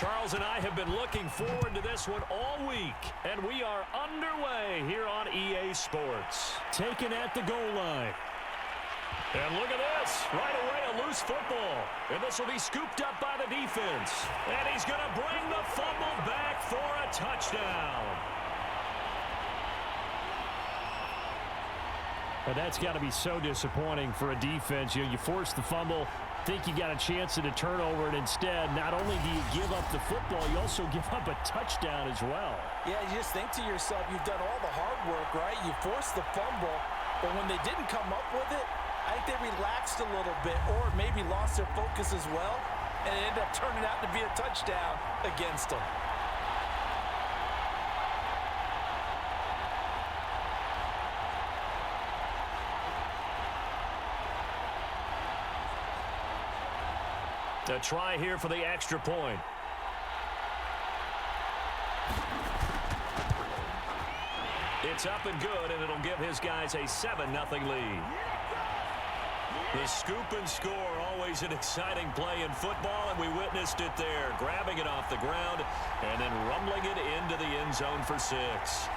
Charles and I have been looking forward to this one all week, and we are underway here on EA Sports. Taken at the goal line. And look at this. Right away, a loose football. And this will be scooped up by the defense. And he's going to bring the fumble back for a touchdown. And that's got to be so disappointing for a defense. You force the fumble, think you got a chance at a turnover, and instead, not only do you give up the football, you also give up a touchdown as well. Yeah, you just think to yourself, you've done all the hard work, right? You forced the fumble, but when they didn't come up with it, I think they relaxed a little bit or maybe lost their focus as well, and it ended up turning out to be a touchdown against them. A try here for the extra point. It's up and good, and it'll give his guys a 7-0 lead. The scoop and score, always an exciting play in football, and we witnessed it there, grabbing it off the ground and then rumbling it into the end zone for 6.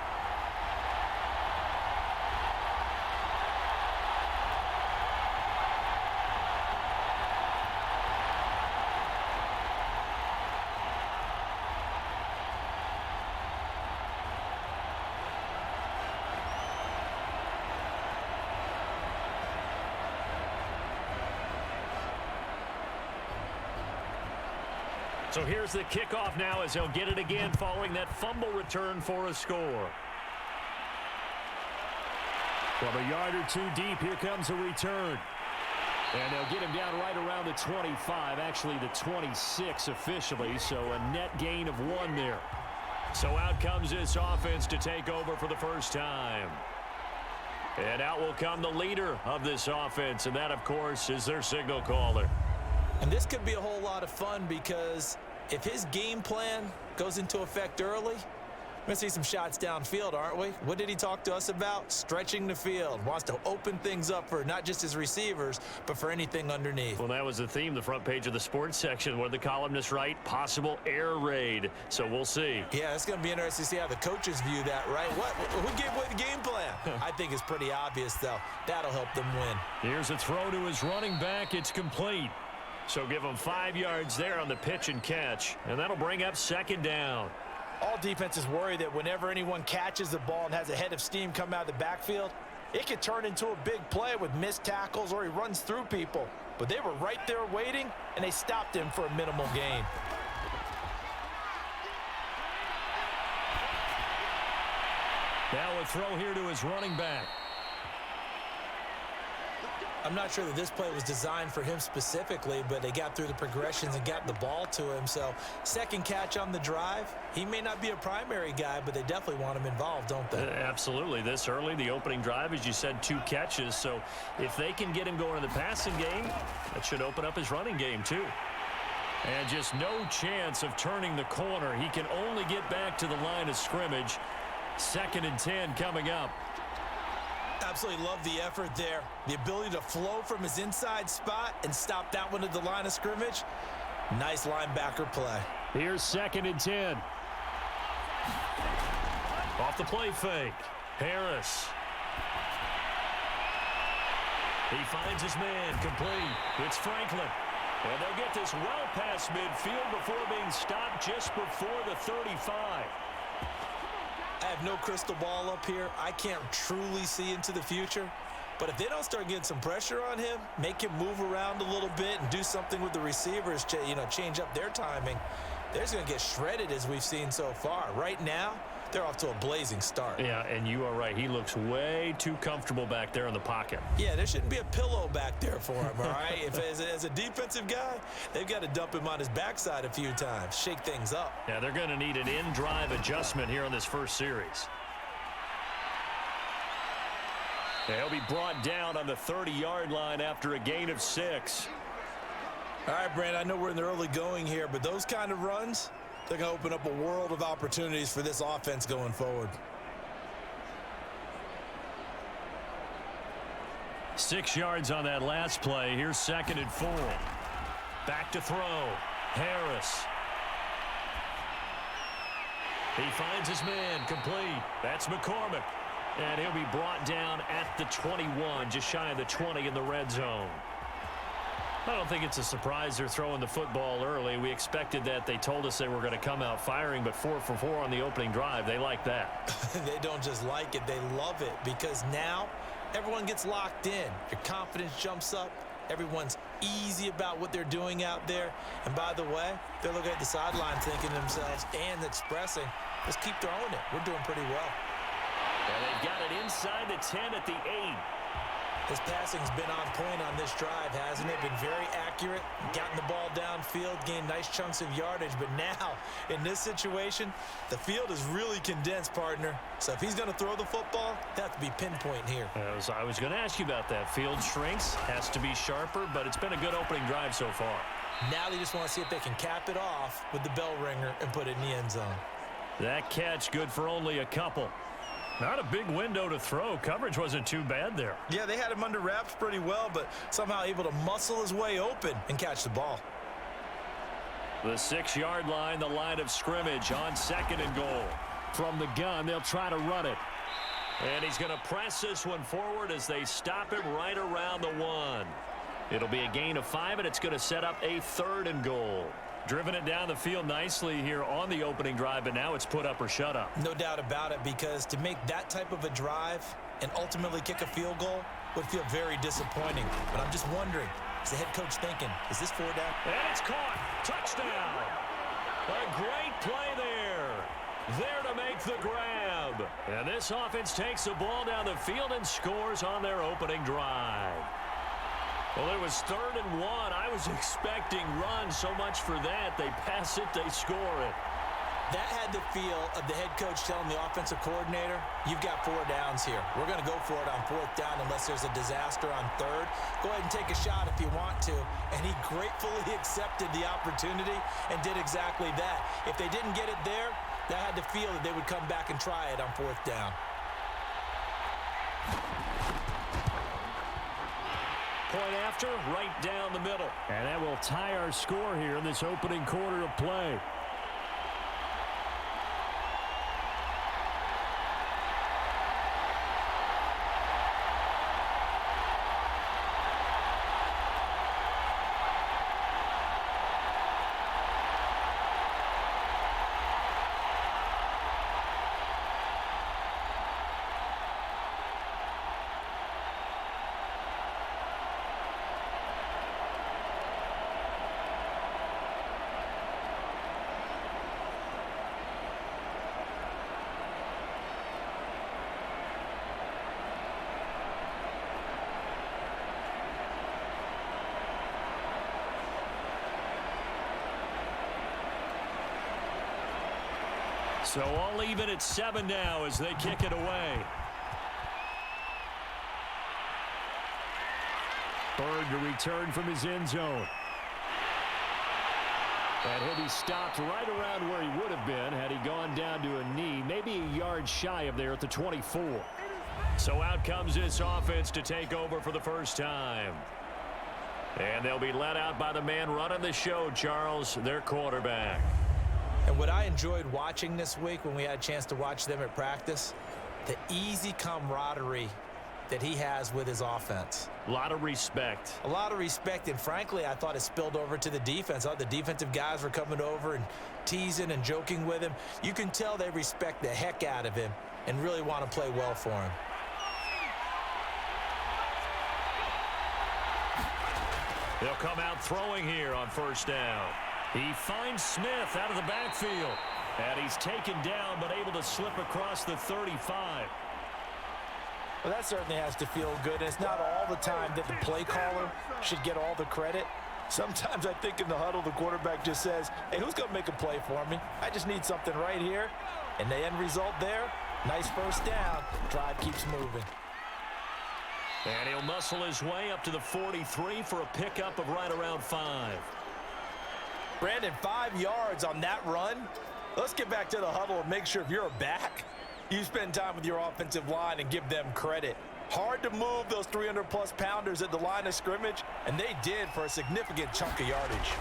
So here's the kickoff now as he'll get it again following that fumble return for a score. From a yard or two deep, here comes a return. And they'll get him down right around the 25, actually the 26 officially, so a net gain of 1 there. So out comes this offense to take over for the first time. And out will come the leader of this offense, and that, of course, is their signal caller. And this could be a whole lot of fun because if his game plan goes into effect early, we're going to see some shots downfield, aren't we? What did he talk to us about? Stretching the field. Wants to open things up for not just his receivers, but for anything underneath. Well, that was the theme, the front page of the sports section. What did the columnists write? Possible air raid. So we'll see. Yeah, it's going to be interesting to see how the coaches view that, right? Who gave away the game plan? I think it's pretty obvious, though. That'll help them win. Here's a throw to his running back. It's complete. So give him 5 yards there on the pitch and catch, and that'll bring up 2nd down. All defenses worry that whenever anyone catches the ball and has a head of steam come out of the backfield, it could turn into a big play with missed tackles or he runs through people. But they were right there waiting, and they stopped him for a minimal gain. Now a throw here to his running back. I'm not sure that this play was designed for him specifically, but they got through the progressions and got the ball to him. So 2nd catch on the drive. He may not be a primary guy, but they definitely want him involved, don't they? Absolutely. This early, the opening drive, as you said, 2 catches. So if they can get him going in the passing game, that should open up his running game too. And just no chance of turning the corner. He can only get back to the line of scrimmage. 2nd and 10 coming up. Absolutely love the effort there. The ability to flow from his inside spot and stop that one at the line of scrimmage. Nice linebacker play. Here's 2nd and 10. Off the play fake. Harris. He finds his man complete. It's Franklin. And they'll get this well past midfield before being stopped just before the 35. I have no crystal ball up here. I can't truly see into the future. But if they don't start getting some pressure on him, make him move around a little bit and do something with the receivers, change up their timing, they're just going to get shredded as we've seen so far. Right now, they're off to a blazing start. Yeah, and you are right. He looks way too comfortable back there in the pocket. Yeah, there shouldn't be a pillow back there for him, all right? As a defensive guy, they've got to dump him on his backside a few times, shake things up. Yeah, they're going to need an in-drive adjustment here in this first series. He'll be brought down on the 30-yard line after a gain of 6. All right, Brand, I know we're in the early going here, but those kind of runs, they're going to open up a world of opportunities for this offense going forward. 6 yards on that last play. Here's 2nd and 4. Back to throw. Harris. He finds his man complete. That's McCormick. And he'll be brought down at the 21, just shy of the 20 in the red zone. I don't think it's a surprise they're throwing the football early. We expected that. They told us they were going to come out firing, but 4 for 4 on the opening drive. They like that. They don't just like it, they love it, because now everyone gets locked in. Your confidence jumps up. Everyone's easy about what they're doing out there. And by the way, they're looking at the sideline thinking to themselves and expressing, let's keep throwing it. We're doing pretty well. And they've got it inside the 10 at the 8. His passing's been on point on this drive, hasn't it? Been very accurate, gotten the ball downfield, gained nice chunks of yardage. But now, in this situation, the field is really condensed, partner. So if he's going to throw the football, they have to be pinpoint here. I was going to ask you about that. Field shrinks, has to be sharper, but it's been a good opening drive so far. Now they just want to see if they can cap it off with the bell ringer and put it in the end zone. That catch good for only a couple. Not a big window to throw. Coverage wasn't too bad there. Yeah, they had him under wraps pretty well, but somehow able to muscle his way open and catch the ball. The 6-yard line, the line of scrimmage on 2nd and goal. From the gun, they'll try to run it. And he's going to press this one forward as they stop him right around the 1. It'll be a gain of 5, and it's going to set up a 3rd and goal. Driven it down the field nicely here on the opening drive, but now it's put up or shut up. No doubt about it, because to make that type of a drive and ultimately kick a field goal would feel very disappointing. But I'm just wondering, is the head coach thinking, is this 4 down? And it's caught. Touchdown. A great play there. There to make the grab. And this offense takes the ball down the field and scores on their opening drive. Well, it was 3rd and 1. I was expecting run, so much for that. They pass it, they score it. That had the feel of the head coach telling the offensive coordinator, you've got 4 downs here. We're going to go for it on 4th down unless there's a disaster on 3rd. Go ahead and take a shot if you want to. And he gratefully accepted the opportunity and did exactly that. If they didn't get it there, that had the feel that they would come back and try it on 4th down. Point after, right down the middle. And that will tie our score here in this opening quarter of play. So all even at 7 now as they kick it away. Bird to return from his end zone. And he'll be stopped right around where he would have been had he gone down to a knee, maybe a yard shy of there at the 24. So out comes this offense to take over for the first time. And they'll be let out by the man running the show, Charles, their quarterback. And what I enjoyed watching this week when we had a chance to watch them at practice, the easy camaraderie that he has with his offense. A lot of respect. A lot of respect, and frankly, I thought it spilled over to the defense. I thought the defensive guys were coming over and teasing and joking with him. You can tell they respect the heck out of him and really want to play well for him. They'll come out throwing here on 1st down. He finds Smith out of the backfield. And he's taken down but able to slip across the 35. Well, that certainly has to feel good. It's not all the time that the play caller should get all the credit. Sometimes I think in the huddle, the quarterback just says, hey, who's going to make a play for me? I just need something right here. And the end result there, nice 1st down. Drive keeps moving. And he'll muscle his way up to the 43 for a pickup of right around 5. Brandon, 5 yards on that run. Let's get back to the huddle and make sure if you're a back, you spend time with your offensive line and give them credit. Hard to move those 300-plus pounders at the line of scrimmage, and they did for a significant chunk of yardage.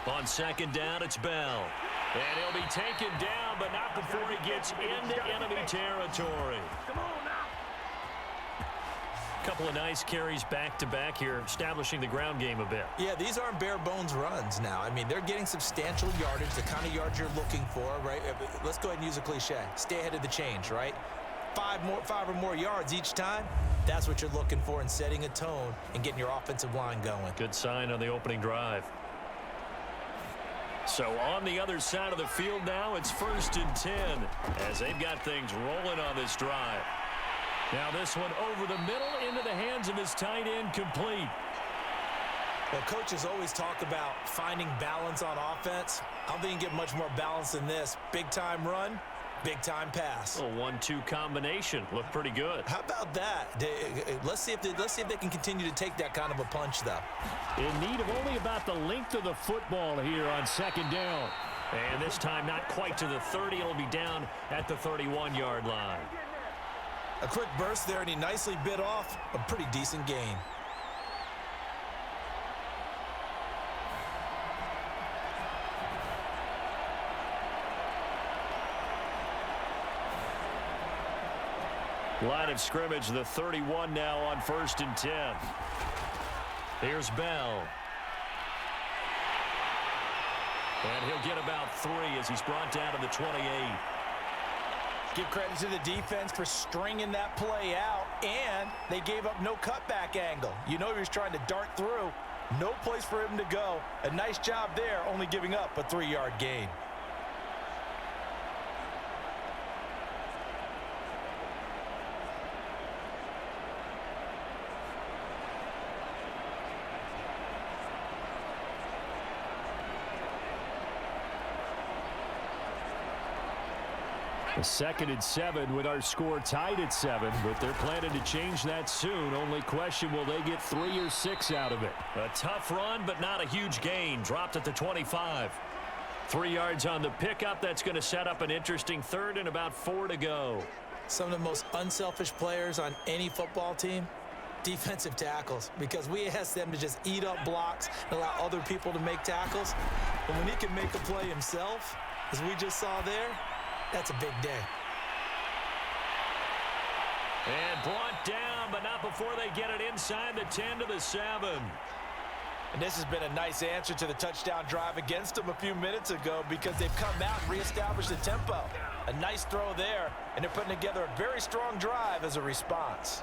On second down, it's Bell. And he'll be taken down, but not before he gets into enemy territory. Come on now. Couple of nice carries back-to-back here, establishing the ground game a bit. Yeah, these aren't bare-bones runs now. I mean, they're getting substantial yardage, the kind of yards you're looking for, right? Let's go ahead and use a cliche. Stay ahead of the change, right? Five or more yards each time. That's what you're looking for in setting a tone and getting your offensive line going. Good sign on the opening drive. So on the other side of the field now, it's 1st and 10 as they've got things rolling on this drive. Now this one over the middle into the hands of his tight end, complete. Well, coaches always talk about finding balance on offense. I don't think you can get much more balance than this. Big-time run, big-time pass. A 1-2 combination. Looked pretty good. How about that? Let's see if they can continue to take that kind of a punch, though. In need of only about the length of the football here on second down. And this time not quite to the 30. It'll be down at the 31-yard line. A quick burst there, and he nicely bit off a pretty decent gain. Line of scrimmage, the 31 now on 1st and 10. Here's Bell. And he'll get about 3 as he's brought down to the 28. Give credit to the defense for stringing that play out, and they gave up no cutback angle. You know he was trying to dart through. No place for him to go. A nice job there, only giving up a 3-yard gain. A 2nd and 7 with our score tied at 7, but they're planning to change that soon. Only question, will they get 3 or 6 out of it? A tough run, but not a huge gain. Dropped at the 25. 3 yards on the pickup. That's going to set up an interesting 3rd and about 4 to go. Some of the most unselfish players on any football team, defensive tackles, because we ask them to just eat up blocks and allow other people to make tackles. But when he can make a play himself, as we just saw there, that's a big day. And brought down, but not before they get it inside the 10 to the 7. And this has been a nice answer to the touchdown drive against them a few minutes ago, because they've come out and reestablished the tempo. A nice throw there, and they're putting together a very strong drive as a response.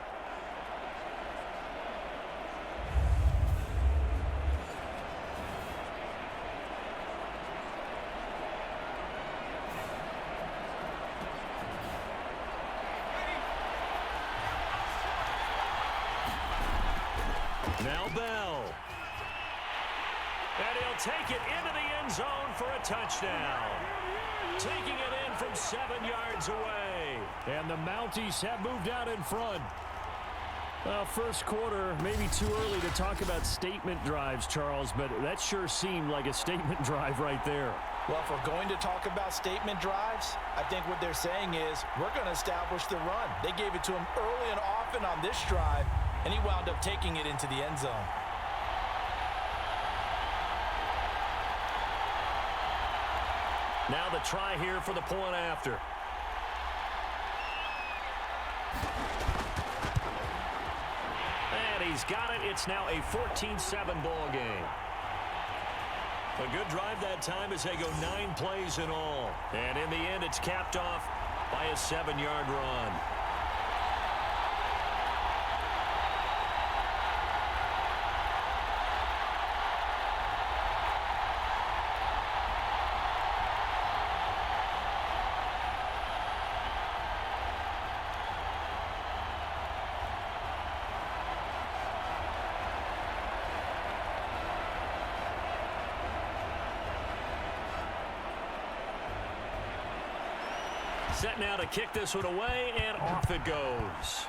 Now Bell. And he'll take it into the end zone for a touchdown. Taking it in from 7 yards away. And the Mounties have moved out in front. Well, first quarter, maybe too early to talk about statement drives, Charles, but that sure seemed like a statement drive right there. Well, if we're going to talk about statement drives, I think what they're saying is we're going to establish the run. They gave it to him early and often on this drive, and he wound up taking it into the end zone. Now the try here for the point after. And he's got it. It's now a 14-7 ball game. A good drive that time as they go 9 plays in all. And in the end, it's capped off by a 7-yard run. Set now to kick this one away, and off it goes.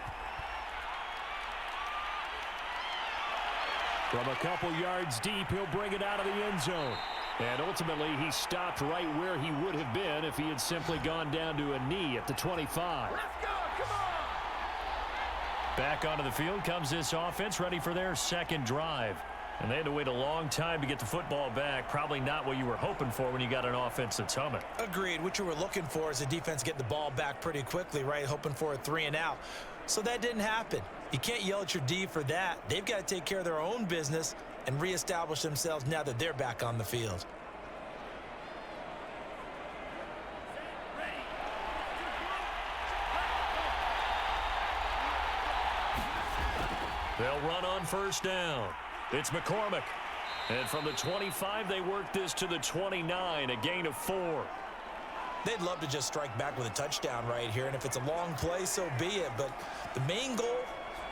From a couple yards deep, he'll bring it out of the end zone. And ultimately, he stopped right where he would have been if he had simply gone down to a knee at the 25. Let's go. Come on. Back onto the field comes this offense, ready for their second drive. And they had to wait a long time to get the football back. Probably not what you were hoping for when you got an offense that's humming. Agreed. What you were looking for is the defense getting the ball back pretty quickly, right? Hoping for a 3 and out. So that didn't happen. You can't yell at your D for that. They've got to take care of their own business and reestablish themselves now that they're back on the field. They'll run on first down. It's McCormick. And from the 25, they work this to the 29, a gain of 4. They'd love to just strike back with a touchdown right here, and if it's a long play, so be it. But the main goal,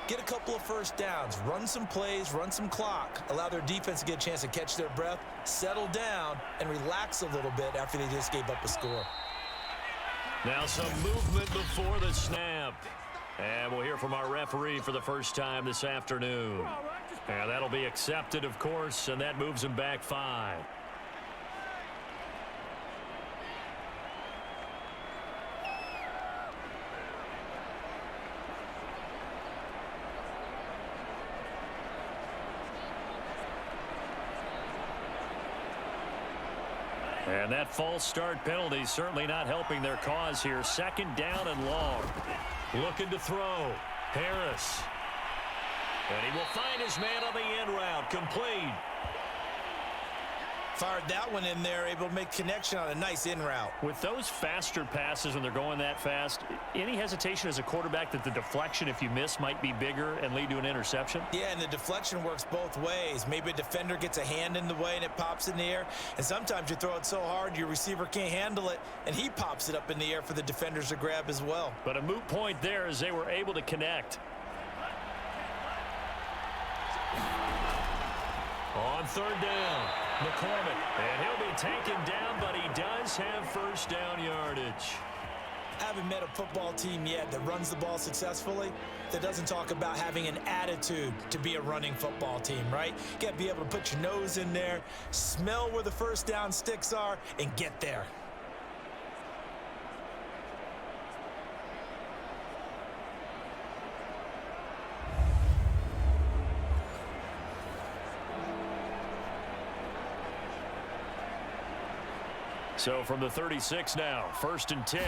get a couple of first downs, run some plays, run some clock, allow their defense to get a chance to catch their breath, settle down, and relax a little bit after they just gave up a score. Now some movement before the snap. And we'll hear from our referee for the first time this afternoon. And that'll be accepted, of course, and that moves him back 5. And that false start penalty certainly not helping their cause here. 2nd down and long. Looking to throw. Harris. And he will find his man on the end route. Complete. Fired that one in there, able to make connection on a nice in route. With those faster passes when they're going that fast, any hesitation as a quarterback that the deflection, if you miss, might be bigger and lead to an interception? Yeah, and the deflection works both ways. Maybe a defender gets a hand in the way and it pops in the air. And sometimes you throw it so hard your receiver can't handle it, and he pops it up in the air for the defenders to grab as well. But a moot point there as they were able to connect. On 3rd down, McCormick. And he'll be taken down, but he does have first down yardage. I haven't met a football team yet that runs the ball successfully that doesn't talk about having an attitude to be a running football team, right? You got to be able to put your nose in there, smell where the first down sticks are, and get there. So from the 36 now, 1st and 10.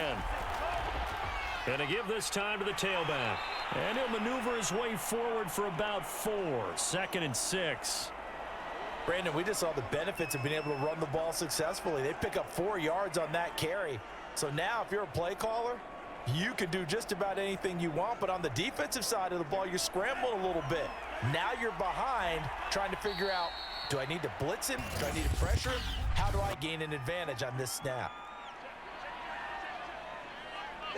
And to give this time to the tailback. And he'll maneuver his way forward for about 4. 2nd and 6. Brandon, we just saw the benefits of being able to run the ball successfully. They pick up 4 yards on that carry. So now if you're a play caller, you can do just about anything you want. But on the defensive side of the ball, you're scrambling a little bit. Now you're behind trying to figure out, do I need to blitz him? Do I need to pressure him? How do I gain an advantage on this snap?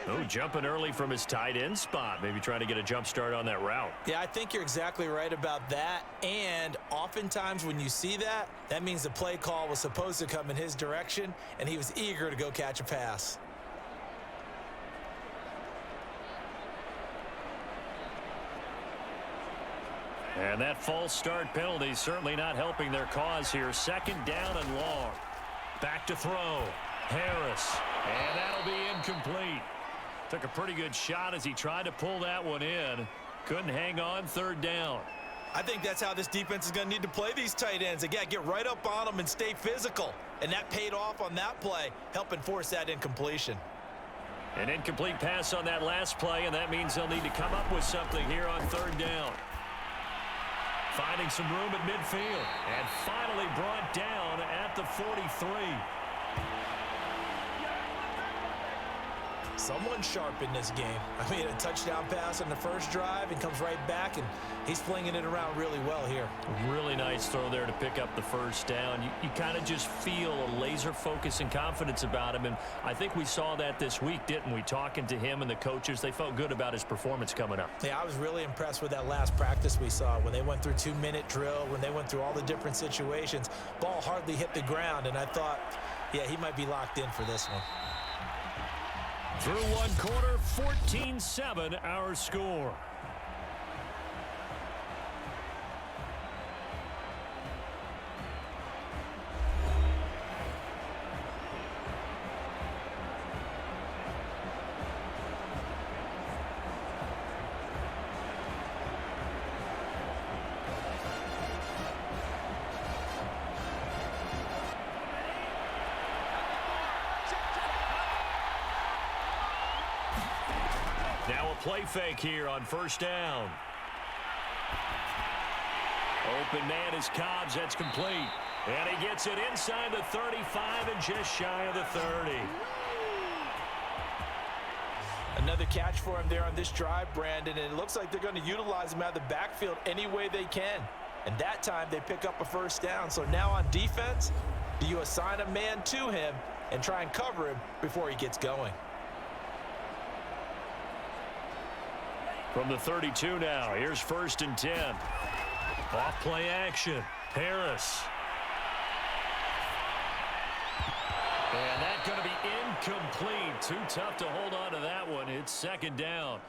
Oh, jumping early from his tight end spot. Maybe trying to get a jump start on that route. Yeah, I think you're exactly right about that. And oftentimes when you see that, that means the play call was supposed to come in his direction, and he was eager to go catch a pass. And that false start penalty certainly not helping their cause here. 2nd down and long. Back to throw. Harris. And that'll be incomplete. Took a pretty good shot as he tried to pull that one in. Couldn't hang on. 3rd down. I think that's how this defense is going to need to play these tight ends. They got to get right up on them and stay physical. And that paid off on that play, helping force that incompletion. An incomplete pass on that last play, and that means they'll need to come up with something here on 3rd down. Finding some room at midfield. And finally brought down at the 43. Someone sharp in this game. I mean, a touchdown pass on the first drive and comes right back, and he's flinging it around really well here. Really nice throw there to pick up the first down. You kind of just feel a laser focus and confidence about him, and I think we saw that this week, didn't we? Talking to him and the coaches, they felt good about his performance coming up. Yeah, I was really impressed with that last practice we saw when they went through 2-minute drill, when they went through all the different situations. Ball hardly hit the ground, and I thought, yeah, he might be locked in for this one. Through one quarter, 14-7 our score. play fake here on first down. Open man is Cobbs. That's complete. And he gets it inside the 35 and just shy of the 30. Another catch for him there on this drive, Brandon, and it looks like they're going to utilize him out of the backfield any way they can. And that time they pick up a first down. So now on defense, do you assign a man to him and try and cover him before he gets going? From the 32 now, here's 1st and 10. Off play action. Harris. And that's going to be incomplete. Too tough to hold on to that one. It's 2nd down.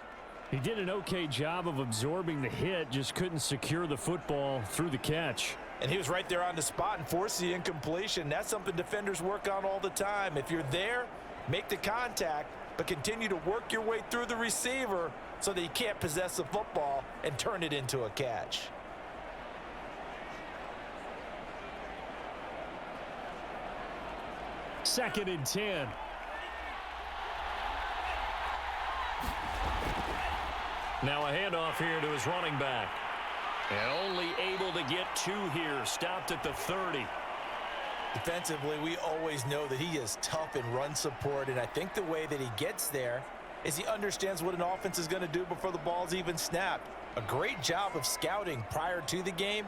He did an okay job of absorbing the hit, just couldn't secure the football through the catch. And he was right there on the spot and forced the incompletion. That's something defenders work on all the time. If you're there, make the contact, but continue to work your way through the receiver so that you can't possess the football and turn it into a catch. Second and 10. Now a handoff here to his running back. And only able to get 2 here. Stopped at the 30. Defensively, we always know that he is tough in run support, and I think the way that he gets there is he understands what an offense is going to do before the ball's even snapped. A great job of scouting prior to the game,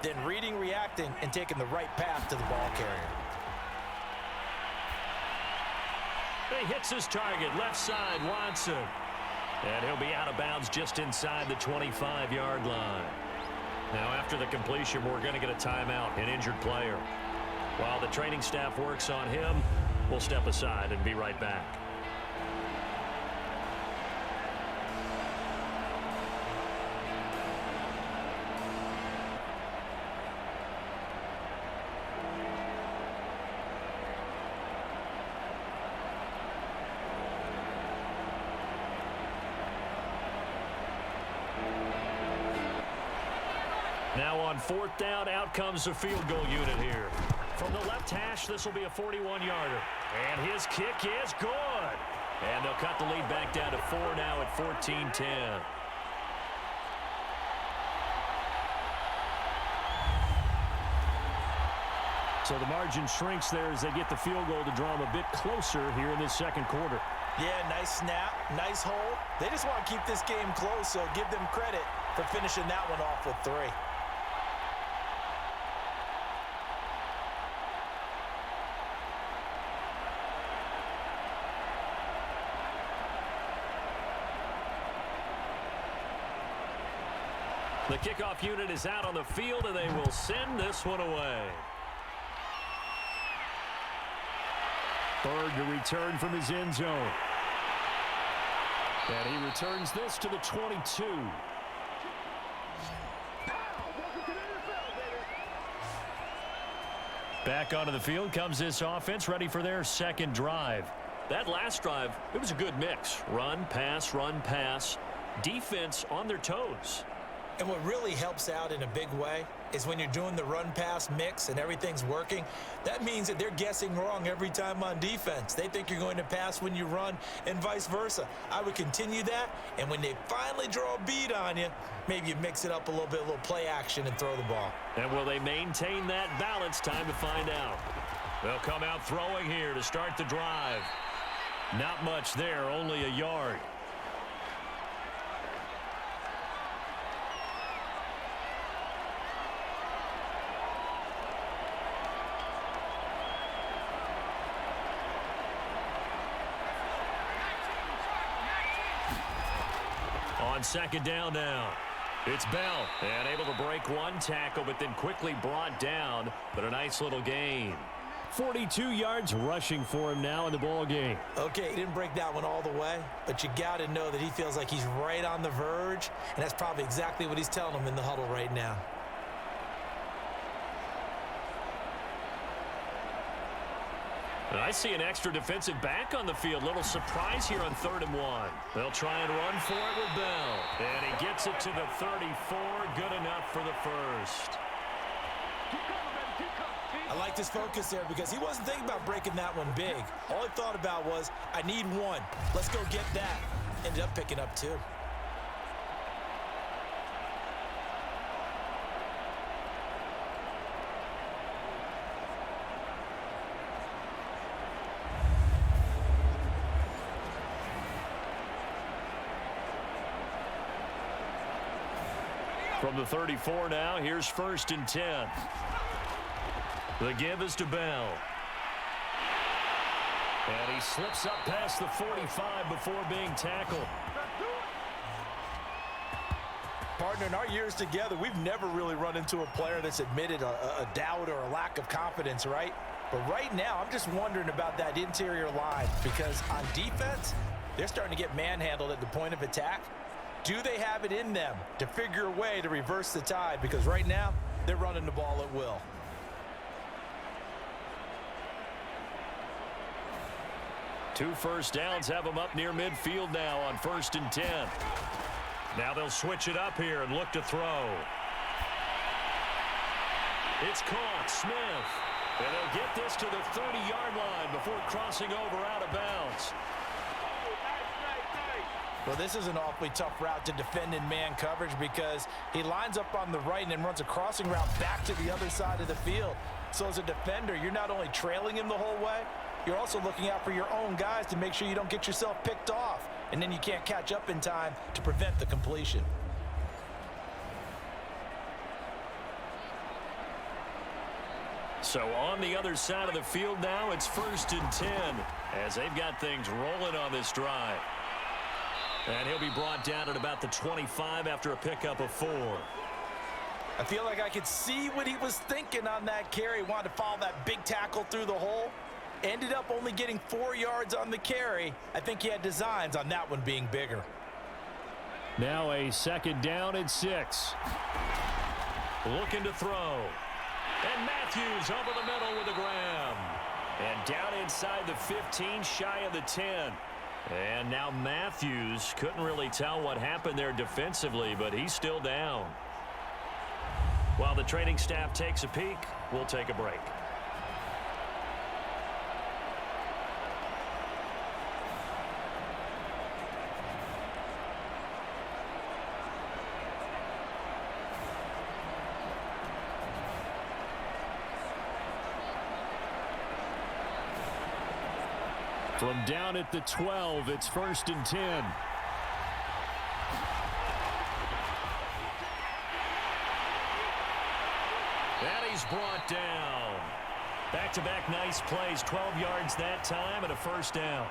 then reading, reacting, and taking the right path to the ball carrier. He hits his target, left side, Watson. And he'll be out of bounds just inside the 25-yard line. Now, after the completion, we're going to get a timeout, an injured player. While the training staff works on him, we'll step aside and be right back. Now on 4th down, out comes the field goal unit here. From the left hash, this will be a 41-yarder. And his kick is good. And they'll cut the lead back down to 4 now at 14-10. So the margin shrinks there as they get the field goal to draw them a bit closer here in this 2nd quarter. Yeah, nice snap, nice hold. They just want to keep this game close, so give them credit for finishing that one off with 3. The kickoff unit is out on the field, and they will send this one away. 3rd to return from his end zone. And he returns this to the 22. Back onto the field comes this offense, ready for their 2nd drive. That last drive, it was a good mix. Run, pass, defense on their toes. And what really helps out in a big way is when you're doing the run-pass mix and everything's working, that means that they're guessing wrong every time on defense. They think you're going to pass when you run and vice versa. I would continue that, and when they finally draw a bead on you, maybe you mix it up a little bit, a little play action and throw the ball. And will they maintain that balance? Time to find out. They'll come out throwing here to start the drive. Not much there, only a yard. On 2nd down now, it's Bell, and able to break one tackle, but then quickly brought down, but a nice little gain. 42 yards rushing for him now in the ball game. Okay, he didn't break that one all the way, but you got to know that he feels like he's right on the verge, and that's probably exactly what he's telling them in the huddle right now. And I see an extra defensive back on the field. Little surprise here on 3rd and 1. They'll try and run for it with Bell. And he gets it to the 34. Good enough for the 1st. I like this focus there because he wasn't thinking about breaking that one big. All he thought about was, I need 1. Let's go get that. ended up picking up 2. From the 34 now, here's 1st and 10. The give is to Bell. And he slips up past the 45 before being tackled. Partner, in our years together, we've never really run into a player that's admitted a doubt or a lack of confidence, right? But right now, I'm just wondering about that interior line because on defense, they're starting to get manhandled at the point of attack. Do they have it in them to figure a way to reverse the tide? Because right now, they're running the ball at will. Two first downs have them up near midfield now on 1st and 10. Now they'll switch it up here and look to throw. It's caught. Smith. And they'll get this to the 30-yard line before crossing over out of bounds. Well, this is an awfully tough route to defend in man coverage because he lines up on the right and then runs a crossing route back to the other side of the field. So as a defender, you're not only trailing him the whole way, you're also looking out for your own guys to make sure you don't get yourself picked off. And then you can't catch up in time to prevent the completion. So on the other side of the field now, it's 1st and 10 as they've got things rolling on this drive. And he'll be brought down at about the 25 after a pickup of 4. I feel like I could see what he was thinking on that carry. He wanted to follow that big tackle through the hole. Ended up only getting 4 yards on the carry. I think he had designs on that one being bigger. Now a 2nd down and 6. Looking to throw. And Matthews over the middle with a grab. And down inside the 15, shy of the 10. And now Matthews couldn't really tell what happened there defensively, but he's still down. While the training staff takes a peek, we'll take a break. From down at the 12, it's 1st and 10. And he's brought down. Back-to-back nice plays, 12 yards that time and a 1st down.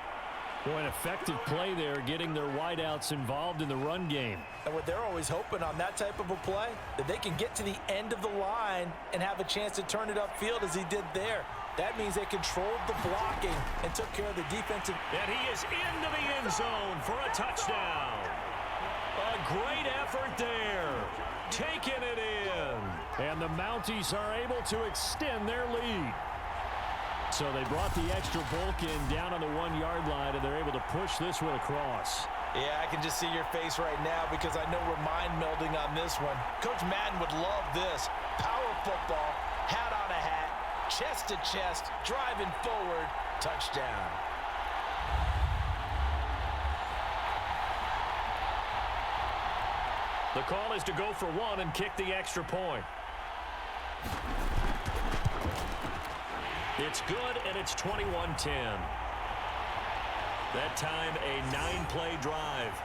Boy, an effective play there, getting their wideouts involved in the run game. And what they're always hoping on that type of a play, that they can get to the end of the line and have a chance to turn it upfield as he did there. That means they controlled the blocking and took care of the defensive. And he is into the end zone for a touchdown. A great effort there. Taking it in. And the Mounties are able to extend their lead. So they brought the extra bulk in down on the 1-yard line, and they're able to push this one across. Yeah, I can just see your face right now because I know we're mind melding on this one. Coach Madden would love this. Power football, hat on a hat. Chest to chest, driving forward, touchdown. The call is to go for 1 and kick the extra point. It's good, and it's 21-10. That time, a 9-play drive.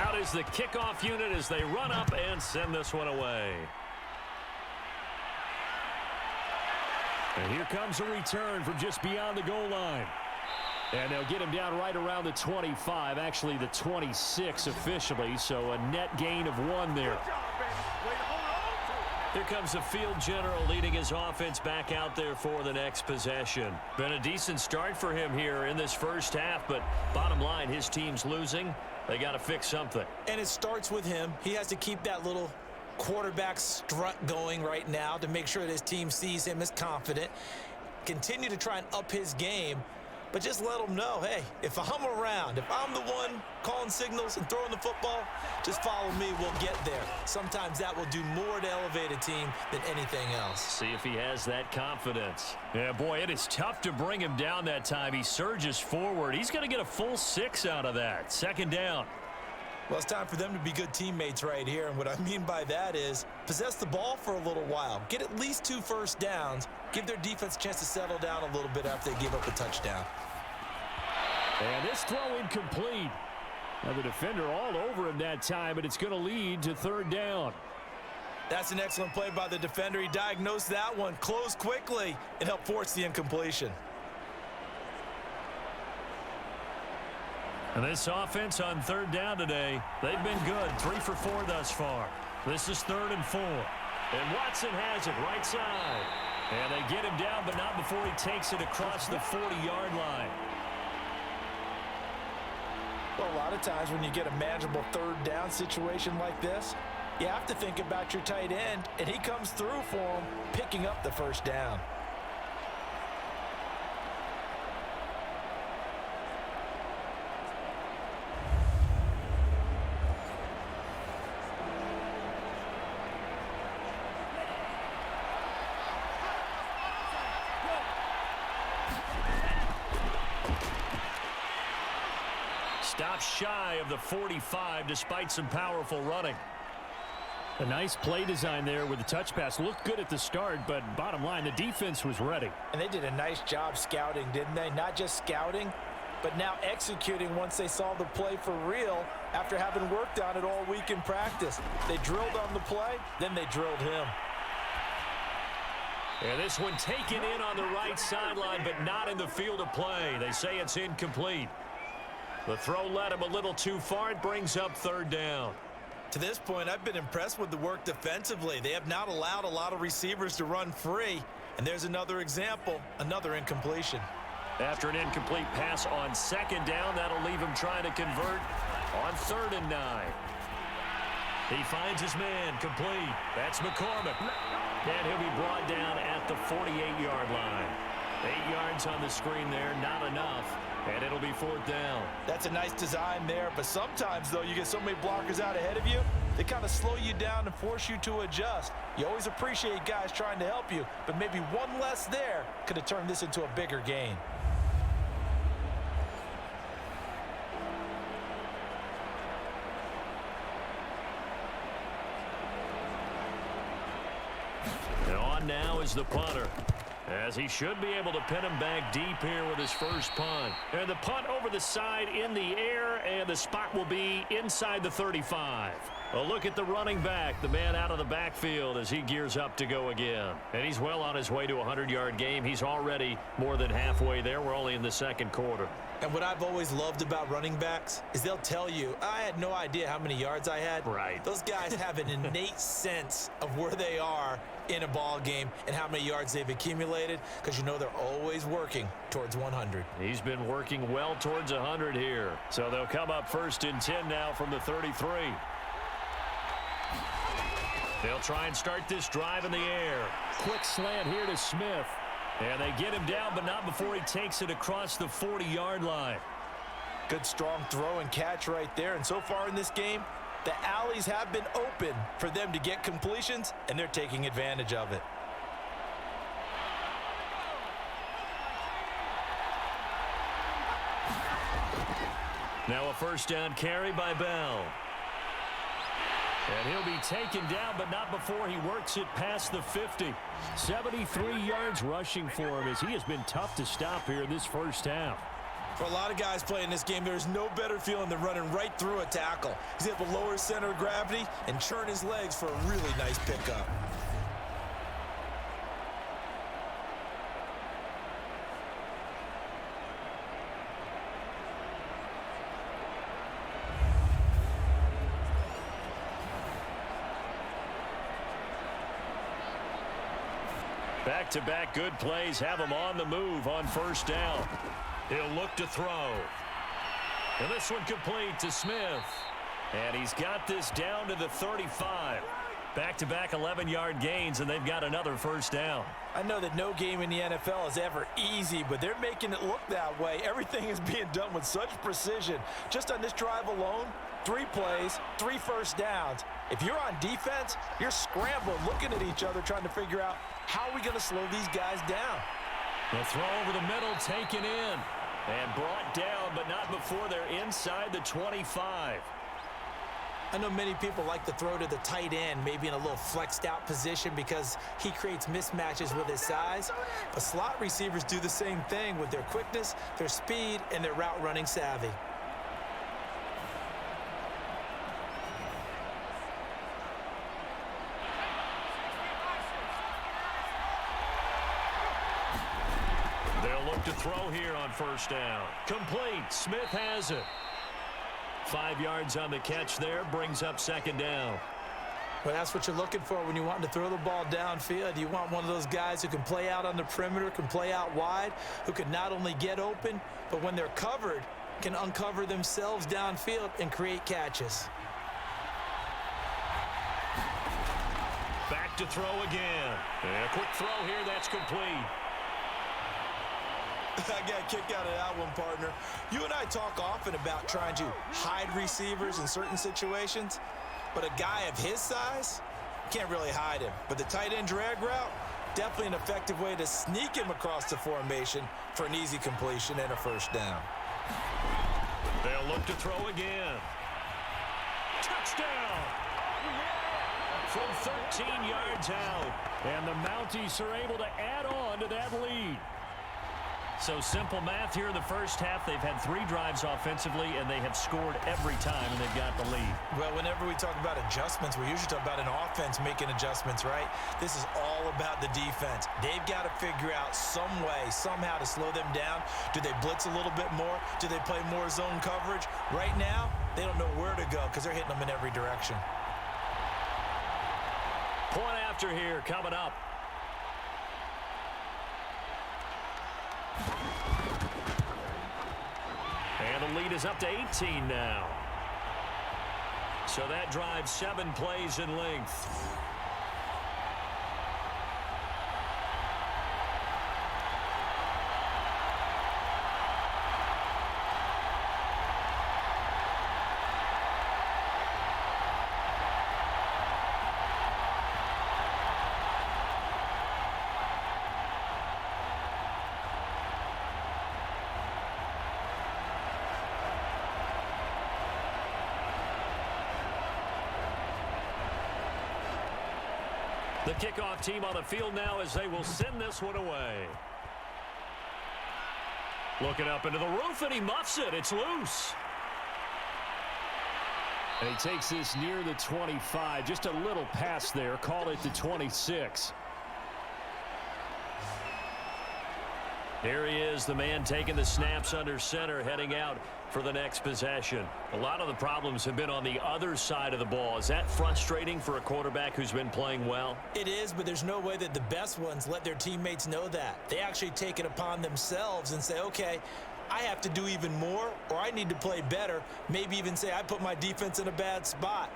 Out is the kickoff unit as they run up and send this one away. And here comes a return from just beyond the goal line. And they'll get him down right around the 25, actually the 26 officially, so a net gain of 1 there. Here comes the field general leading his offense back out there for the next possession. Been a decent start for him here in this first half, but bottom line, his team's losing. They got to fix something. And it starts with him. He has to keep that little quarterback strut going right now to make sure that his team sees him as confident. Continue to try and up his game, but just let him know, hey, if I'm around, if I'm the one calling signals and throwing the football, just follow me, we'll get there. Sometimes that will do more to elevate a team than anything else. See if he has that confidence. Yeah, boy, it is tough to bring him down that time. He surges forward. He's going to get a full 6 out of that. Second down. Well, it's time for them to be good teammates right here, and what I mean by that is possess the ball for a little while. Get at least 2 first downs. Give their defense a chance to settle down a little bit after they give up a touchdown. And this throw incomplete. Now the defender all over him that time, but it's going to lead to third down. That's an excellent play by the defender. He diagnosed that one, closed quickly, and helped force the incompletion. And this offense on third down today, they've been good. 3 for 4 thus far. This is 3rd and 4. And Watson has it right side. And they get him down, but not before he takes it across the 40-yard line. Well, a lot of times when you get a manageable third down situation like this, you have to think about your tight end, and he comes through for him, picking up the first down. Stops shy of the 45 despite some powerful running. A nice play design there with the touch pass. Looked good at the start, but bottom line, the defense was ready. And they did a nice job scouting, didn't they? Not just scouting, but now executing once they saw the play for real after having worked on it all week in practice. They drilled on the play, then they drilled him. And this one taken in on the right sideline, but not in the field of play. They say it's incomplete. The throw led him a little too far. It brings up third down. To this point, I've been impressed with the work defensively. They have not allowed a lot of receivers to run free. And there's another example, another incompletion. After an incomplete pass on second down, that'll leave him trying to convert on 3rd and 9. He finds his man, complete. That's McCormick. And he'll be brought down at the 48-yard line. 8 yards on the screen there, not enough. And it'll be 4th down. That's a nice design there, but sometimes, though, you get so many blockers out ahead of you, they kind of slow you down and force you to adjust. You always appreciate guys trying to help you, but maybe one less there could have turned this into a bigger gain. And on now is the punter, as he should be able to pin him back deep here with his first punt. And the punt over the side in the air, and the spot will be inside the 35. A look at the running back, the man out of the backfield as he gears up to go again. And he's well on his way to a 100-yard game. He's already more than halfway there. We're only in the second quarter. And what I've always loved about running backs is they'll tell you, I had no idea how many yards I had. Right. Those guys have an innate sense of where they are in a ball game and how many yards they've accumulated, because you know they're always working towards 100. He's been working well towards 100 here. So they'll come up 1st and 10 now from the 33. They'll try and start this drive in the air. Quick slant here to Smith. And they get him down, but not before he takes it across the 40-yard line. Good strong throw and catch right there. And so far in this game, the alleys have been open for them to get completions, and they're taking advantage of it. Now a 1st down carry by Bell. And he'll be taken down, but not before he works it past the 50. 73 yards rushing for him, as he has been tough to stop here this first half. For a lot of guys playing this game, there's no better feeling than running right through a tackle. He's able to lower his center of gravity and churn his legs for a really nice pickup. Back-to-back good plays have him on the move on first down. He'll look to throw. And this one complete to Smith. And he's got this down to the 35. Back-to-back 11-yard gains, and they've got another first down. I know that no game in the NFL is ever easy, but they're making it look that way. Everything is being done with such precision. Just on this drive alone, 3 plays, 3 first downs. If you're on defense, you're scrambling, looking at each other, trying to figure out how are we going to slow these guys down. The throw over the middle, taken in. And brought down, but not before they're inside the 25. I know many people like to throw to the tight end, maybe in a little flexed out position because he creates mismatches with his size. But slot receivers do the same thing with their quickness, their speed, and their route running savvy. They'll look to throw here on first down. Complete. Smith has it. 5 yards on the catch there, brings up second down. Well, that's what you're looking for when you want to throw the ball downfield. You want one of those guys who can play out on the perimeter, can play out wide, who can not only get open, but when they're covered, can uncover themselves downfield and create catches. Back to throw again. And a quick throw here, that's complete. I got a kick out of that one, partner. You and I talk often about trying to hide receivers in certain situations, but a guy of his size can't really hide him. But the tight end drag route, definitely an effective way to sneak him across the formation for an easy completion and a first down. They'll look to throw again. Touchdown! From 13 yards out. And the Mounties are able to add on to that lead. So simple math here in the first half. They've had 3 drives offensively, and they have scored every time, and they've got the lead. Well, whenever we talk about adjustments, we usually talk about an offense making adjustments, right? This is all about the defense. They've got to figure out some way, somehow to slow them down. Do they blitz a little bit more? Do they play more zone coverage? Right now, they don't know where to go because they're hitting them in every direction. Point after here coming up. And the lead is up to 18 now. So that drives 7 plays in length. The kickoff team on the field now as they will send this one away. Looking up into the roof, and he muffs it. It's loose. And he takes this near the 25. Just a little pass there. Call it the 26. Here he is, the man taking the snaps under center, heading out for the next possession. A lot of the problems have been on the other side of the ball. Is that frustrating for a quarterback who's been playing well? It is, but there's no way that the best ones let their teammates know that. They actually take it upon themselves and say, okay, I have to do even more, or I need to play better. Maybe even say I put my defense in a bad spot.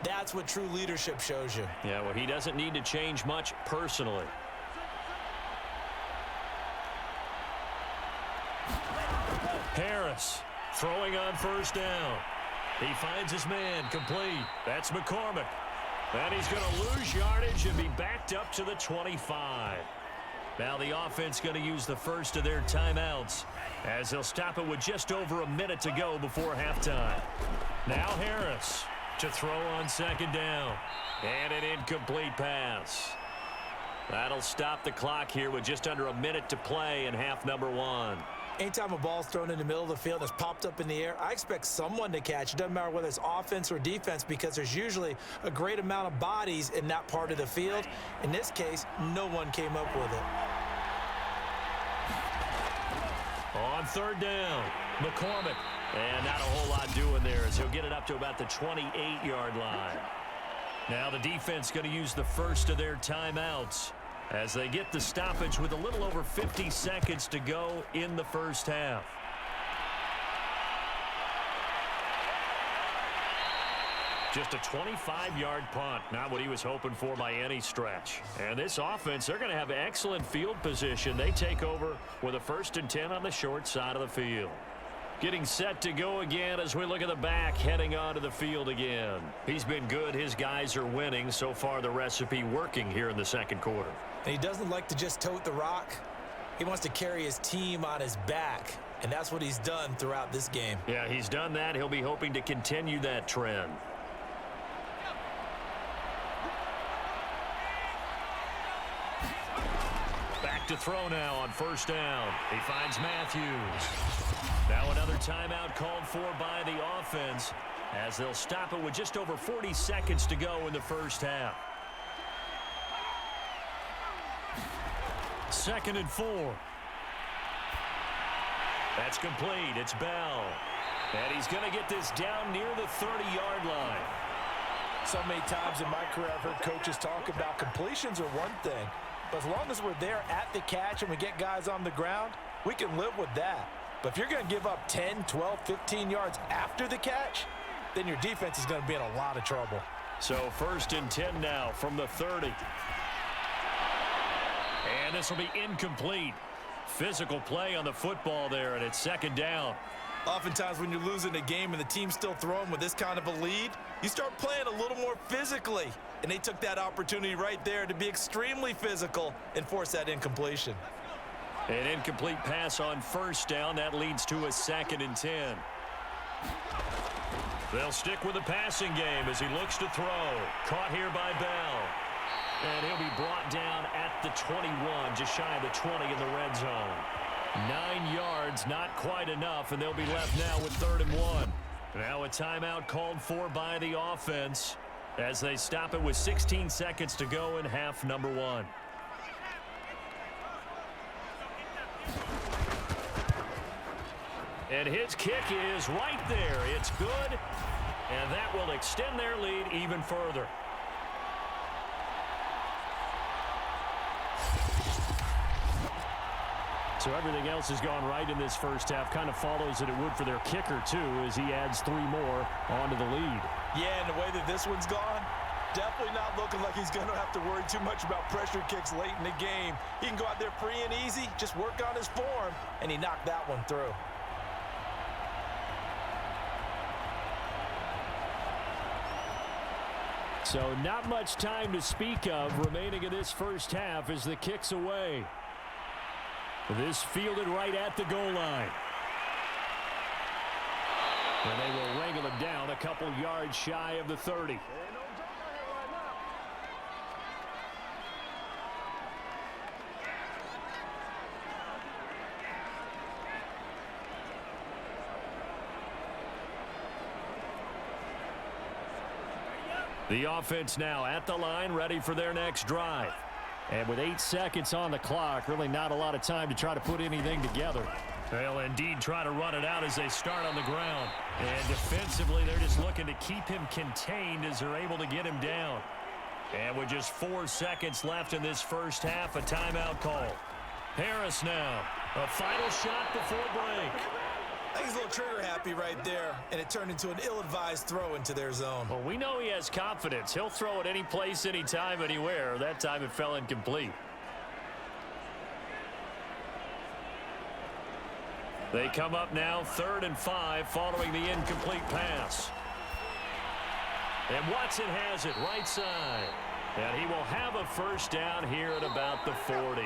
That's what true leadership shows you. Yeah, well, he doesn't need to change much personally. Harris throwing on first down. He finds his man complete. That's McCormick. And he's going to lose yardage and be backed up to the 25. Now the offense going to use the first of their timeouts as they'll stop it with just over a minute to go before halftime. Now Harris to throw on second down. And an incomplete pass. That'll stop the clock here with just under a minute to play in half number 1. Anytime a ball's thrown in the middle of the field that's popped up in the air, I expect someone to catch. It doesn't matter whether it's offense or defense because there's usually a great amount of bodies in that part of the field. In this case, no one came up with it. On third down, McCormick. And not a whole lot doing there as he'll get it up to about the 28-yard line. Now the defense going to use the first of their timeouts as they get the stoppage with a little over 50 seconds to go in the first half. Just a 25-yard punt, not what he was hoping for by any stretch. And this offense, they're going to have excellent field position. They take over with a 1st and 10 on the short side of the field. Getting set to go again as we look at the back, heading onto the field again. He's been good. His guys are winning. So far, the recipe working here in the second quarter. And he doesn't like to just tote the rock. He wants to carry his team on his back, and that's what he's done throughout this game. Yeah, he's done that. He'll be hoping to continue that trend. Back to throw now on 1st down. He finds Matthews. Now another timeout called for by the offense as they'll stop it with just over 40 seconds to go in the first half. 2nd and 4. That's complete. It's Bell. And he's going to get this down near the 30-yard line. So many times in my career I've heard coaches talk about completions are one thing, but as long as we're there at the catch and we get guys on the ground, we can live with that. But if you're going to give up 10, 12, 15 yards after the catch, then your defense is going to be in a lot of trouble. So 1st and 10 now from the 30. And this will be incomplete. Physical play on the football there, and it's 2nd down. Oftentimes when you're losing a game and the team's still throwing with this kind of a lead, you start playing a little more physically. And they took that opportunity right there to be extremely physical and force that incompletion. An incomplete pass on 1st down. That leads to a 2nd and 10. They'll stick with the passing game as he looks to throw. Caught here by Bell. And he'll be brought down at the 21, just shy of the 20 in the red zone. 9 yards, not quite enough, and they'll be left now with 3rd and 1. Now a timeout called for by the offense as they stop it with 16 seconds to go in half number 1. And his kick is right there. It's good, and that will extend their lead even further. So everything else has gone right in this first half. Kind of follows that it would for their kicker, too, as he adds 3 more onto the lead. Yeah, and the way that this one's gone, definitely not looking like he's going to have to worry too much about pressure kicks late in the game. He can go out there free and easy, just work on his form, and he knocked that one through. So not much time to speak of remaining in this first half as the kick's away. This fielded right at the goal line. And they will wrangle him down a couple yards shy of the 30. The offense now at the line, ready for their next drive. And with 8 seconds on the clock, really not a lot of time to try to put anything together. They'll indeed try to run it out as they start on the ground. And defensively, they're just looking to keep him contained as they're able to get him down. And with just 4 seconds left in this first half, a timeout call. Harris now. A final shot before break. I think he's a little trigger happy right there, and it turned into an ill-advised throw into their zone. Well, we know he has confidence. He'll throw it any place, anytime, anywhere. That time it fell incomplete. They come up now 3rd and 5 following the incomplete pass. And Watson has it right side. And he will have a first down here at about the 40.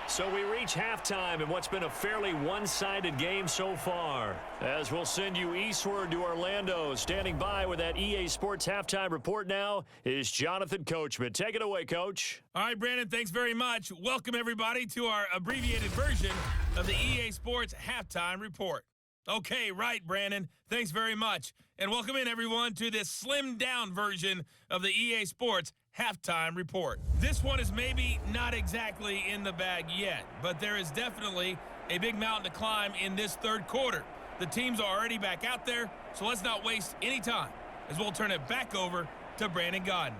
So we reach halftime in what's been a fairly one-sided game so far. As we'll send you eastward to Orlando. Standing by with that EA Sports halftime report now is Jonathan Coachman. Take it away, Coach. All right, Brandon, thanks very much. Welcome, everybody, to our abbreviated version of the EA Sports halftime report. Okay, right, Brandon. Thanks very much. And welcome in, everyone, to this slimmed-down version of the EA Sports halftime report. This one is maybe not exactly in the bag yet, but there is definitely a big mountain to climb in this third quarter. The teams are already back out there, so let's not waste any time as we'll turn it back over to Brandon Godden.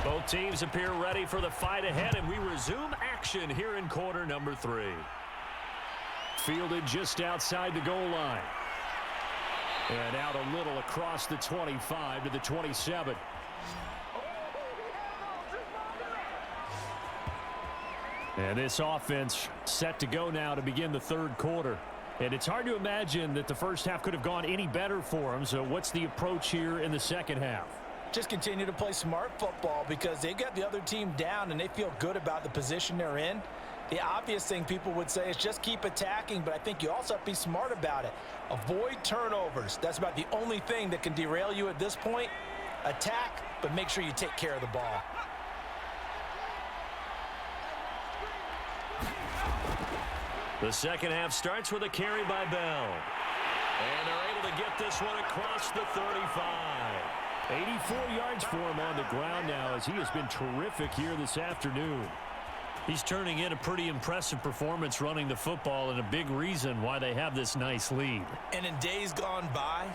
Both teams appear ready for the fight ahead, and we resume action here in quarter number 3. Fielded just outside the goal line. And out a little across the 25 to the 27. And this offense set to go now to begin the third quarter. And it's hard to imagine that the first half could have gone any better for them. So what's the approach here in the second half? Just continue to play smart football because they got the other team down and they feel good about the position they're in. The obvious thing people would say is just keep attacking, but I think you also have to be smart about it. Avoid turnovers. That's about the only thing that can derail you at this point. Attack, but make sure you take care of the ball. The second half starts with a carry by Bell. And they're able to get this one across the 35. 84 yards for him on the ground now as he has been terrific here this afternoon. He's turning in a pretty impressive performance running the football, and a big reason why they have this nice lead. And in days gone by,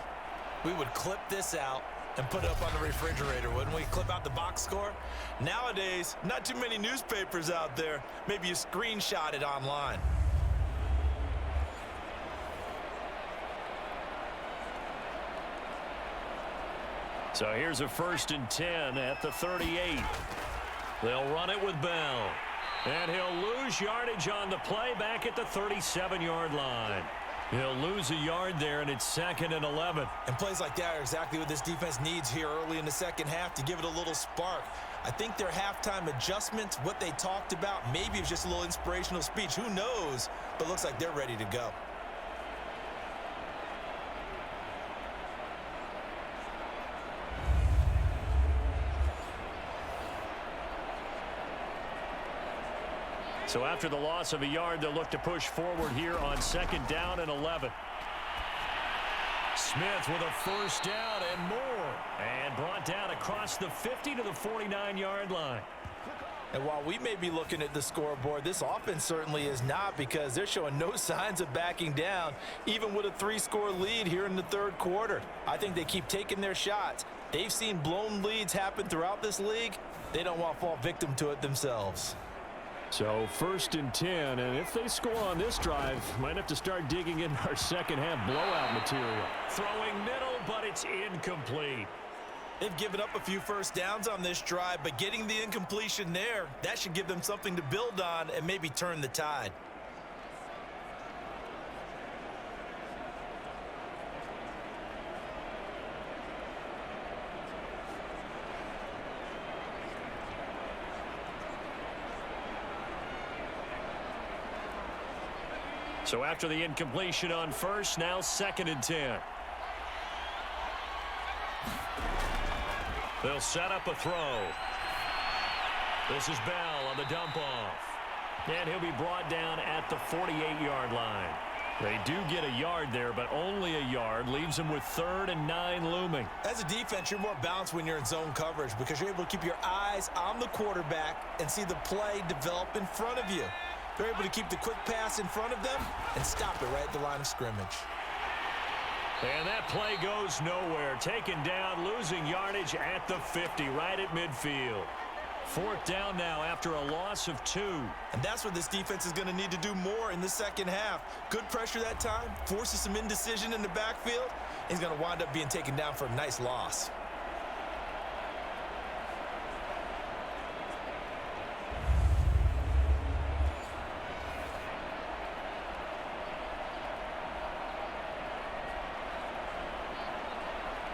we would clip this out and put it up on the refrigerator, wouldn't we? Clip out the box score. Nowadays, not too many newspapers out there. Maybe you screenshot it online. So here's a 1st and 10 at the 38. They'll run it with Bell. And he'll lose yardage on the play back at the 37-yard line. He'll lose a yard there, and it's 2nd and 11. And plays like that are exactly what this defense needs here early in the second half to give it a little spark. I think their halftime adjustments, what they talked about, maybe it's just a little inspirational speech. Who knows? But looks like they're ready to go. So after the loss of a yard, they'll look to push forward here on 2nd down and 11. Smith with a 1st down and more. And brought down across the 50 to the 49-yard line. And while we may be looking at the scoreboard, this offense certainly is not, because they're showing no signs of backing down, even with a 3-score lead here in the third quarter. I think they keep taking their shots. They've seen blown leads happen throughout this league. They don't want to fall victim to it themselves. So 1st and 10, and if they score on this drive, might have to start digging in our second half blowout material. Throwing middle, but it's incomplete. They've given up a few 1st downs on this drive, but getting the incompletion there, that should give them something to build on and maybe turn the tide. So after the incompletion on 1st, now 2nd and 10. They'll set up a throw. This is Bell on the dump off. And he'll be brought down at the 48-yard line. They do get a yard there, but only a yard. Leaves them with 3rd and 9 looming. As a defense, you're more balanced when you're in zone coverage because you're able to keep your eyes on the quarterback and see the play develop in front of you. They're able to keep the quick pass in front of them and stop it right at the line of scrimmage. And that play goes nowhere. Taken down, losing yardage at the 50, right at midfield. 4th down now after a loss of 2. And that's what this defense is going to need to do more in the second half. Good pressure that time, forces some indecision in the backfield. He's going to wind up being taken down for a nice loss.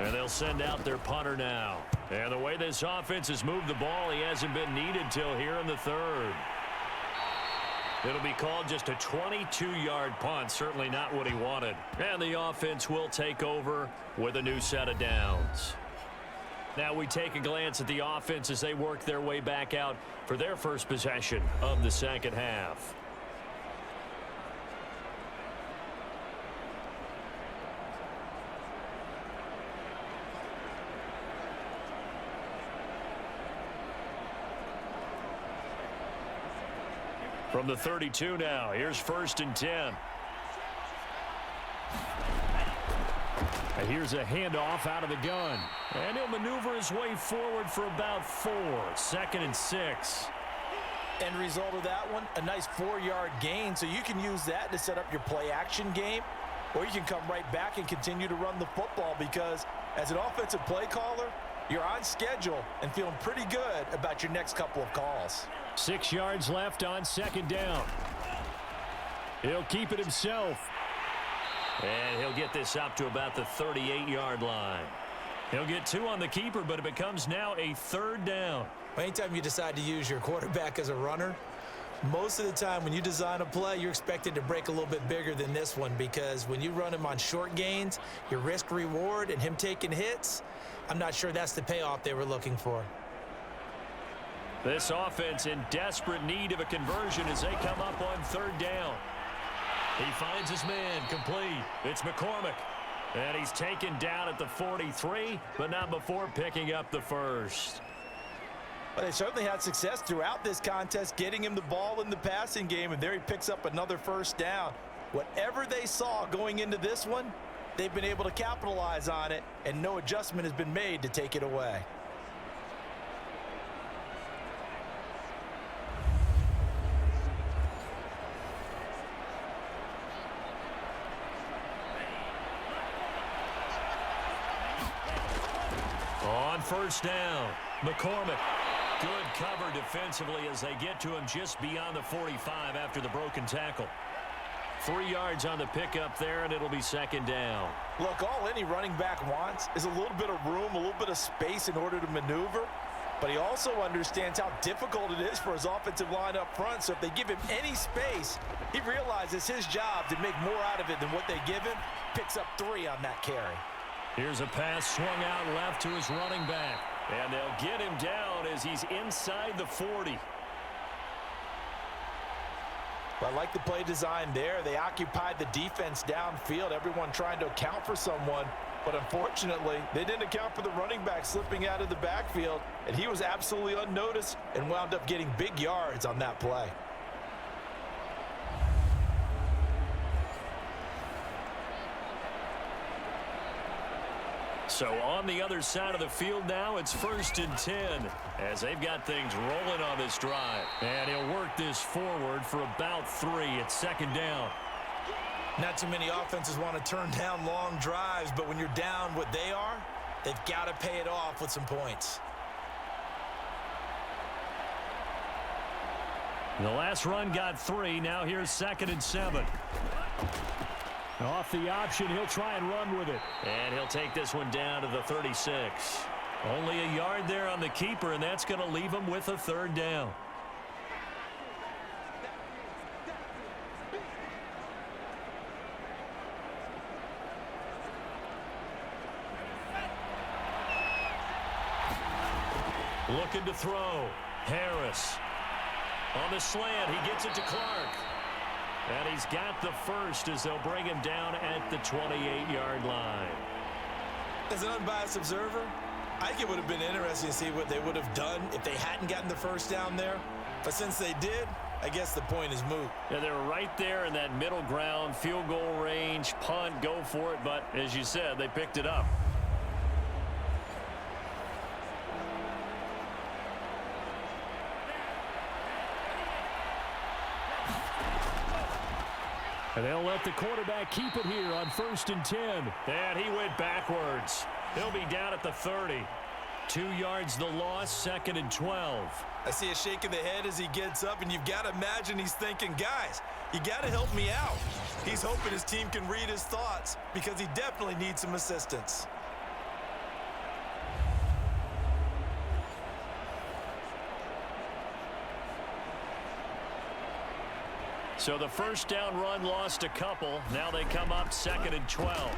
And they'll send out their punter now. And the way this offense has moved the ball, he hasn't been needed till here in the 3rd. It'll be called just a 22-yard punt. Certainly not what he wanted. And the offense will take over with a new set of downs. Now we take a glance at the offense as they work their way back out for their first possession of the second half. From the 32 now, here's 1st and 10. And here's a handoff out of the gun. And he'll maneuver his way forward for about 4. 2nd and 6. End result of that one, a nice 4-yard gain. So you can use that to set up your play-action game, or you can come right back and continue to run the football because as an offensive play caller, you're on schedule and feeling pretty good about your next couple of calls. 6 yards left on 2nd down. He'll keep it himself. And he'll get this up to about the 38-yard line. He'll get 2 on the keeper, but it becomes now a 3rd down. Anytime you decide to use your quarterback as a runner, most of the time when you design a play, you're expected to break a little bit bigger than this one because when you run him on short gains, your risk-reward and him taking hits, I'm not sure that's the payoff they were looking for. This offense in desperate need of a conversion as they come up on 3rd down. He finds his man complete. It's McCormick. And he's taken down at the 43, but not before picking up the first. Well, they certainly had success throughout this contest, getting him the ball in the passing game, and there he picks up another 1st down. Whatever they saw going into this one, they've been able to capitalize on it, and no adjustment has been made to take it away. On 1st down, McCormick. Good cover defensively as they get to him just beyond the 45 after the broken tackle. 3 yards on the pickup there, and it'll be 2nd down. Look, all any running back wants is a little bit of room, a little bit of space in order to maneuver. But he also understands how difficult it is for his offensive line up front. So if they give him any space, he realizes his job to make more out of it than what they give him. Picks up 3 on that carry. Here's a pass swung out left to his running back. And they'll get him down as he's inside the 40. I like the play design there. They occupied the defense downfield, everyone trying to account for someone. But unfortunately, they didn't account for the running back slipping out of the backfield. And he was absolutely unnoticed and wound up getting big yards on that play. So on the other side of the field now, it's 1st and 10 as they've got things rolling on this drive. And he'll work this forward for about 3 at 2nd down. Not too many offenses want to turn down long drives, but when you're down what they are, they've got to pay it off with some points. The last run got 3. Now here's 2nd and 7. Off the option, he'll try and run with it. And he'll take this one down to the 36. Only a yard there on the keeper, and that's going to leave him with a 3rd down. Looking to throw. Harris. On the slant, he gets it to Clark. And he's got the first as they'll bring him down at the 28-yard line. As an unbiased observer, I think it would have been interesting to see what they would have done if they hadn't gotten the 1st down there. But since they did, I guess the point is moot. Yeah, they're right there in that middle ground, field goal range, punt, go for it. But as you said, they picked it up. And they'll let the quarterback keep it here on 1st and 10. And he went backwards. He'll be down at the 30. 2 yards the loss, 2nd and 12. I see a shake of the head as he gets up, and you've got to imagine he's thinking, guys, you got to help me out. He's hoping his team can read his thoughts because he definitely needs some assistance. So the 1st down run lost a couple. Now they come up 2nd and 12.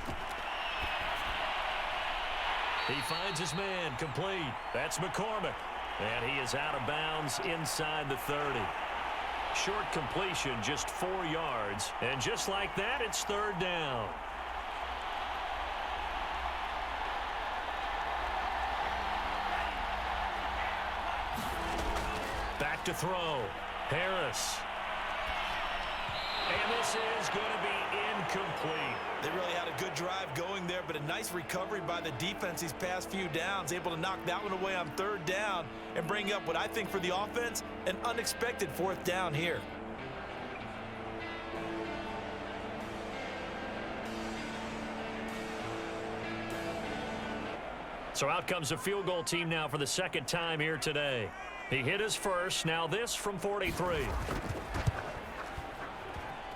He finds his man complete. That's McCormick. And he is out of bounds inside the 30. Short completion, just 4 yards. And just like that, it's 3rd down. Back to throw. Harris. And this is going to be incomplete. They really had a good drive going there, but a nice recovery by the defense these past few downs, able to knock that one away on third down and bring up what I think for the offense, an unexpected fourth down here. So out comes the field goal team now for the second time here today. He hit his first, now this from 43.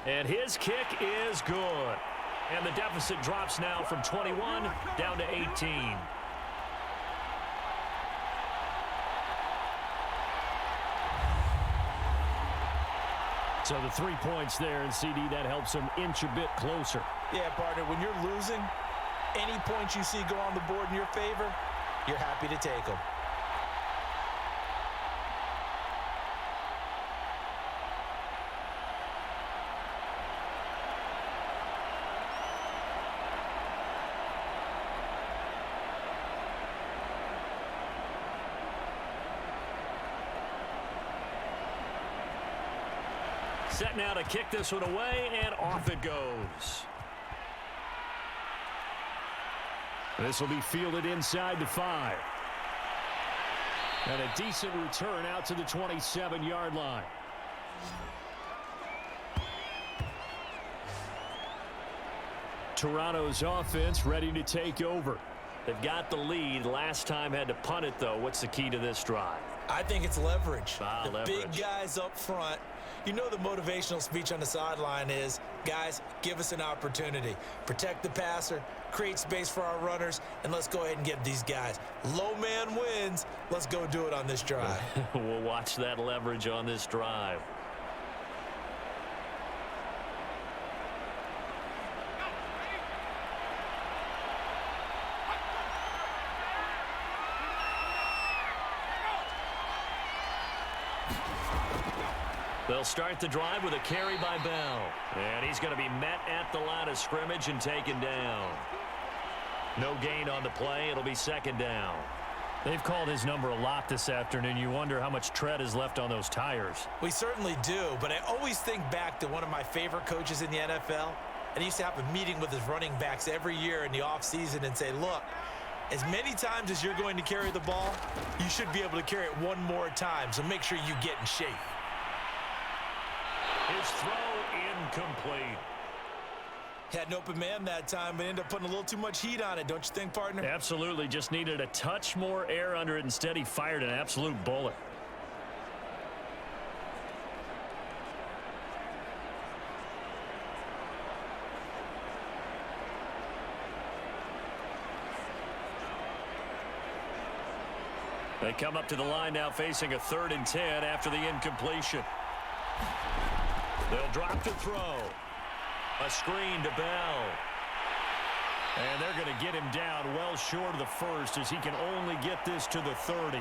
And his kick is good. And the deficit drops now from 21 down to 18. So the 3 points there, and CD, that helps him inch a bit closer. Yeah, partner, when you're losing, any points you see go on the board in your favor, you're happy to take them. Set now to kick this one away, and off it goes. This will be fielded inside the 5. And a decent return out to the 27-yard line. Toronto's offense ready to take over. They've got the lead. Last time had to punt it, though. What's the key to this drive? I think it's leverage. The leverage. Big guys up front. You know the motivational speech on the sideline is, guys, give us an opportunity. Protect the passer, create space for our runners, and let's go ahead and get these guys. Low man wins. Let's go do it on this drive. We'll watch that leverage on this drive. They'll start the drive with a carry by Bell. And he's going to be met at the line of scrimmage and taken down. No gain on the play. It'll be second down. They've called his number a lot this afternoon. You wonder how much tread is left on those tires. We certainly do, but I always think back to one of my favorite coaches in the NFL. And he used to have a meeting with his running backs every year in the offseason and say, look, as many times as you're going to carry the ball, you should be able to carry it one more time, so make sure you get in shape. His throw incomplete. Had an open man that time, but ended up putting a little too much heat on it, don't you think, partner? Absolutely. Just needed a touch more air under it. Instead, he fired an absolute bullet. They come up to the line now facing a 3rd and 10 after the incompletion. They'll drop to throw. A screen to Bell. And they're going to get him down well short of the first as he can only get this to the 30.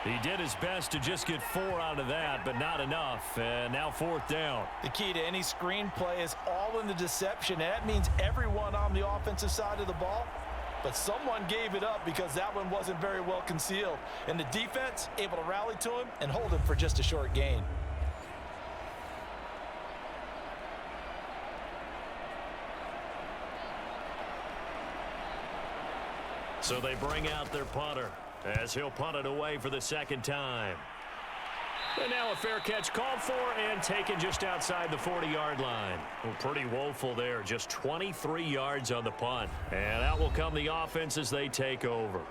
He did his best to just get 4 out of that, but not enough. And now 4th down. The key to any screen play is all in the deception. And that means everyone on the offensive side of the ball. But someone gave it up because that one wasn't very well concealed. And the defense able to rally to him and hold him for just a short gain. So they bring out their punter as he'll punt it away for the second time. And now a fair catch called for and taken just outside the 40-yard line. Well, pretty woeful there. Just 23 yards on the punt. And out will come the offense as they take over.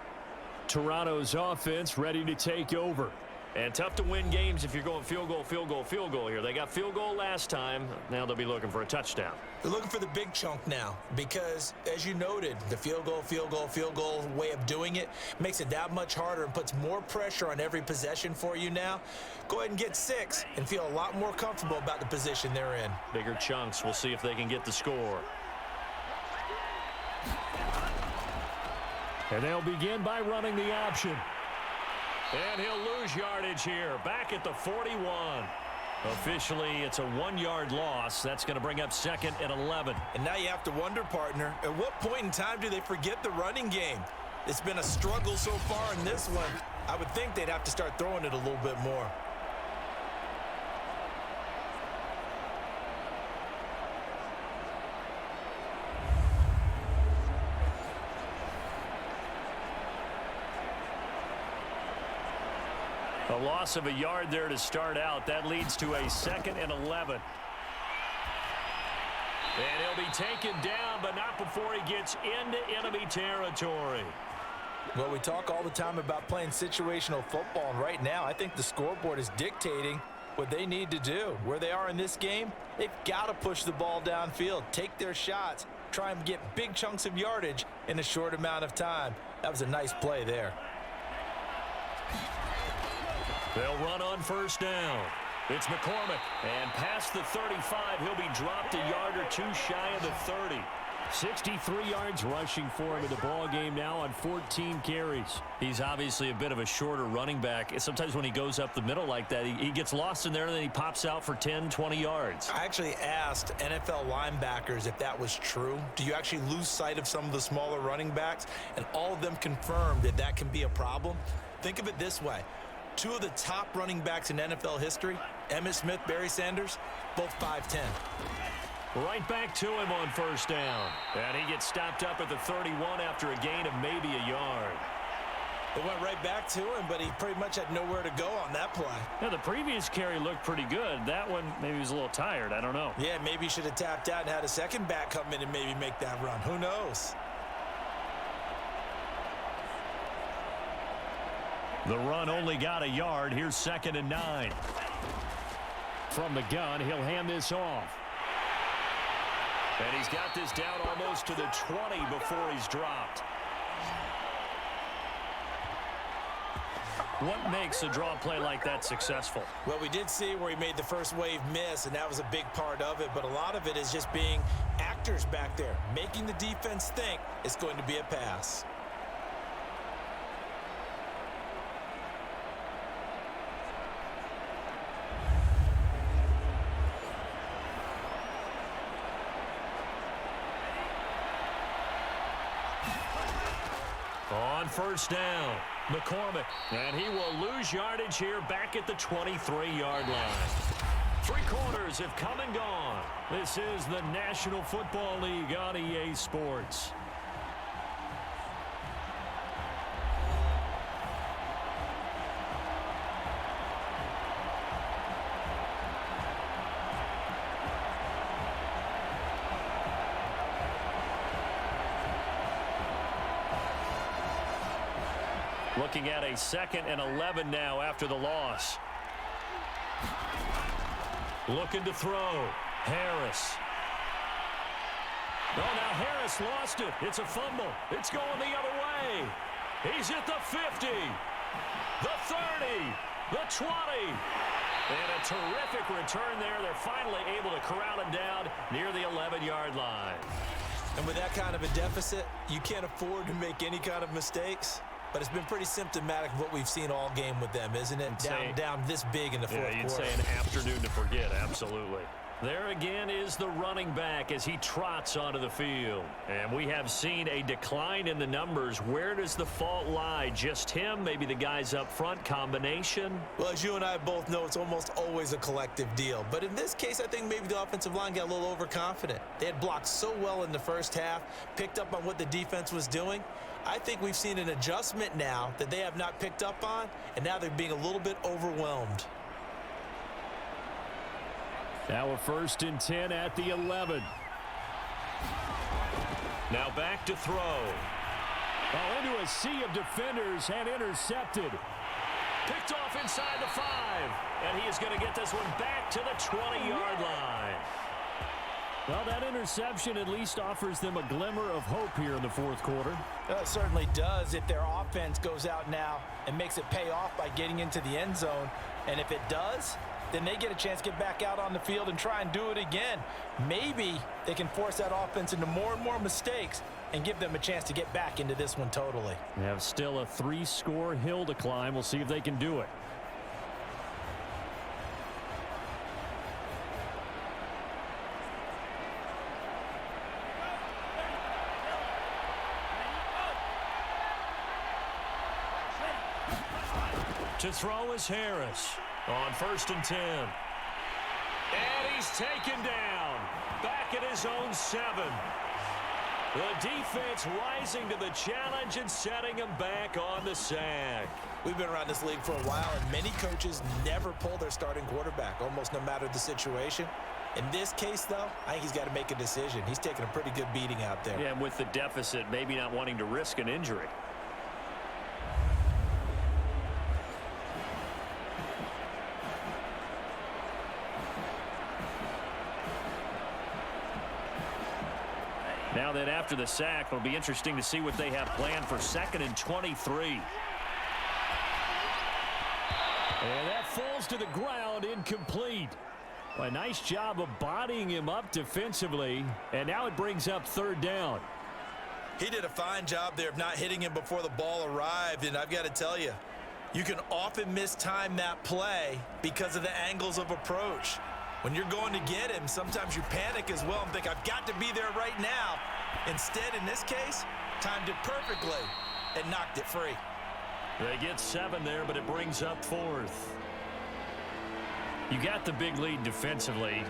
Toronto's offense ready to take over. And tough to win games if you're going field goal, field goal, field goal here. They got field goal last time. Now they'll be looking for a touchdown. They're looking for the big chunk now because, as you noted, the field goal way of doing it makes it that much harder and puts more pressure on every possession for you now. Go ahead and get 6 and feel a lot more comfortable about the position they're in. Bigger chunks. We'll see if they can get the score. And they'll begin by running the option. And he'll lose yardage here. Back at the 41. Officially, it's a 1-yard loss. That's going to bring up 2nd and 11. And now you have to wonder, partner, at what point in time do they forget the running game? It's been a struggle so far in this one. I would think they'd have to start throwing it a little bit more. A loss of a yard there to start out. That leads to a 2nd and 11. And he'll be taken down, but not before he gets into enemy territory. Well, we talk all the time about playing situational football, and right now I think the scoreboard is dictating what they need to do. Where they are in this game, they've got to push the ball downfield, take their shots, try and get big chunks of yardage in a short amount of time. That was a nice play there. They'll run on 1st down. It's McCormick, and past the 35, he'll be dropped a yard or 2 shy of the 30. 63 yards rushing for him in the ball game now on 14 carries. He's obviously a bit of a shorter running back. Sometimes when he goes up the middle like that, he gets lost in there, and then he pops out for 10, 20 yards. I actually asked NFL linebackers if that was true. Do you actually lose sight of some of the smaller running backs? And all of them confirmed that that can be a problem. Think of it this way. 2 of the top running backs in NFL history, Emmitt Smith, Barry Sanders, both 5'10". Right back to him on 1st down. And he gets stopped up at the 31 after a gain of maybe a yard. It went right back to him, but he pretty much had nowhere to go on that play. Yeah, the previous carry looked pretty good. That one, maybe he was a little tired. I don't know. Yeah, maybe he should have tapped out and had a second back come in and maybe make that run. Who knows? The run only got a yard. Here's 2nd and 9. From the gun, he'll hand this off. And he's got this down almost to the 20 before he's dropped. What makes a draw play like that successful? Well, we did see where he made the first wave miss, and that was a big part of it. But a lot of it is just being actors back there, making the defense think it's going to be a pass. On 1st down, McCormick, and he will lose yardage here back at the 23-yard line. 3 quarters have come and gone. This is the National Football League on EA Sports. Looking at a 2nd and 11 now after the loss. Looking to throw. Harris. Oh, now Harris lost it. It's a fumble. It's going the other way. He's at the 50, the 30, the 20. And a terrific return there. They're finally able to corral him down near the 11-yard line. And with that kind of a deficit, you can't afford to make any kind of mistakes. But it's been pretty symptomatic of what we've seen all game with them, isn't it? Down this big in the fourth quarter. Yeah, you'd say an afternoon to forget, absolutely. There again is the running back as he trots onto the field. And we have seen a decline in the numbers. Where does the fault lie? Just him? Maybe the guys up front? Combination? Well, as you and I both know, it's almost always a collective deal. But in this case, I think maybe the offensive line got a little overconfident. They had blocked so well in the first half, picked up on what the defense was doing. I think we've seen an adjustment now that they have not picked up on, and now they're being a little bit overwhelmed. Now a 1st and 10 at the 11. Now back to throw. Oh, into a sea of defenders and intercepted. Picked off inside the 5. And he is going to get this one back to the 20-yard line. Well, that interception at least offers them a glimmer of hope here in the fourth quarter. It certainly does if their offense goes out now and makes it pay off by getting into the end zone. And if it does, then they get a chance to get back out on the field and try and do it again. Maybe they can force that offense into more and more mistakes and give them a chance to get back into this one totally. They have still a 3-score hill to climb. We'll see if they can do it. To throw is Harris on 1st and 10. And he's taken down back at his own 7. The defense rising to the challenge and setting him back on the sack. We've been around this league for a while, and many coaches never pull their starting quarterback, almost no matter the situation. In this case, though, I think he's got to make a decision. He's taking a pretty good beating out there. Yeah, and with the deficit, maybe not wanting to risk an injury. Now that after the sack, it'll be interesting to see what they have planned for 2nd and 23. And that falls to the ground, incomplete. A nice job of bodying him up defensively, and now it brings up 3rd down. He did a fine job there of not hitting him before the ball arrived, and I've got to tell you, you can often mistime that play because of the angles of approach. When you're going to get him, sometimes you panic as well and think, I've got to be there right now. Instead, in this case, timed it perfectly and knocked it free. They get 7 there, but it brings up 4th. You got the big lead defensively,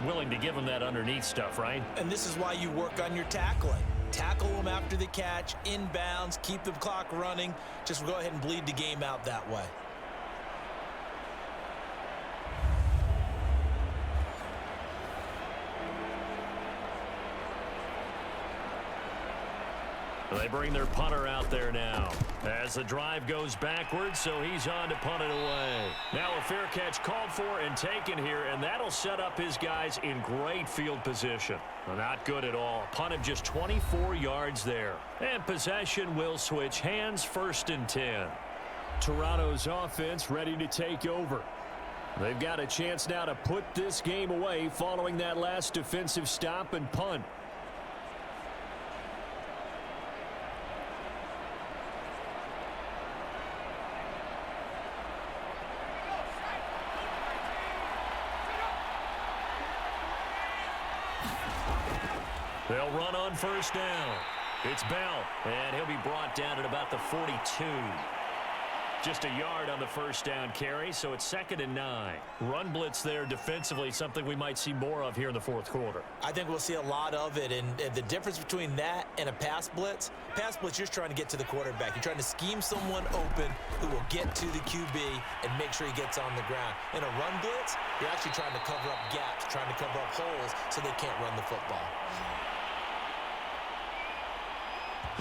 willing to give them that underneath stuff, right? And this is why you work on your tackling. Tackle them after the catch, inbounds, keep the clock running. Just go ahead and bleed the game out that way. They bring their punter out there now as the drive goes backwards, so he's on to punt it away. Now a fair catch called for and taken here, and that'll set up his guys in great field position. Well, not good at all. Punt of just 24 yards there. And possession will switch hands, 1st and 10. Toronto's offense ready to take over. They've got a chance now to put this game away following that last defensive stop and punt. They'll run on 1st down. It's Bell, and he'll be brought down at about the 42. Just a yard on the 1st down carry, so it's 2nd and 9. Run blitz there defensively, something we might see more of here in the 4th quarter. I think we'll see a lot of it, and the difference between that and a pass blitz, you're just trying to get to the quarterback. You're trying to scheme someone open who will get to the QB and make sure he gets on the ground. In a run blitz, you're actually trying to cover up gaps, trying to cover up holes so they can't run the football.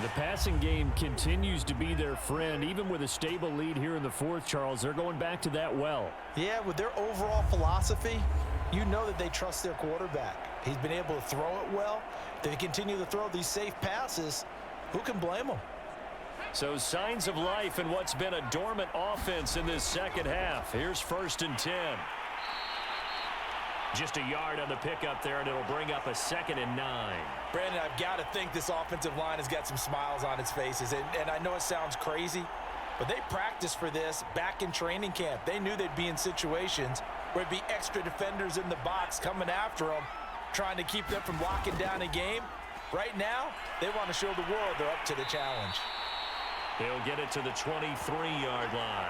The passing game continues to be their friend, even with a stable lead here in the 4th, Charles. They're going back to that well. Yeah, with their overall philosophy, you know that they trust their quarterback. He's been able to throw it well. They continue to throw these safe passes. Who can blame them? So signs of life in what's been a dormant offense in this 2nd half. Here's 1st and 10. Just a yard on the pickup there, and it'll bring up a 2nd and 9. Brandon, I've got to think this offensive line has got some smiles on its faces. And I know it sounds crazy, but they practiced for this back in training camp. They knew they'd be in situations where it'd be extra defenders in the box coming after them, trying to keep them from locking down a game. Right now, they want to show the world they're up to the challenge. He'll get it to the 23-yard line.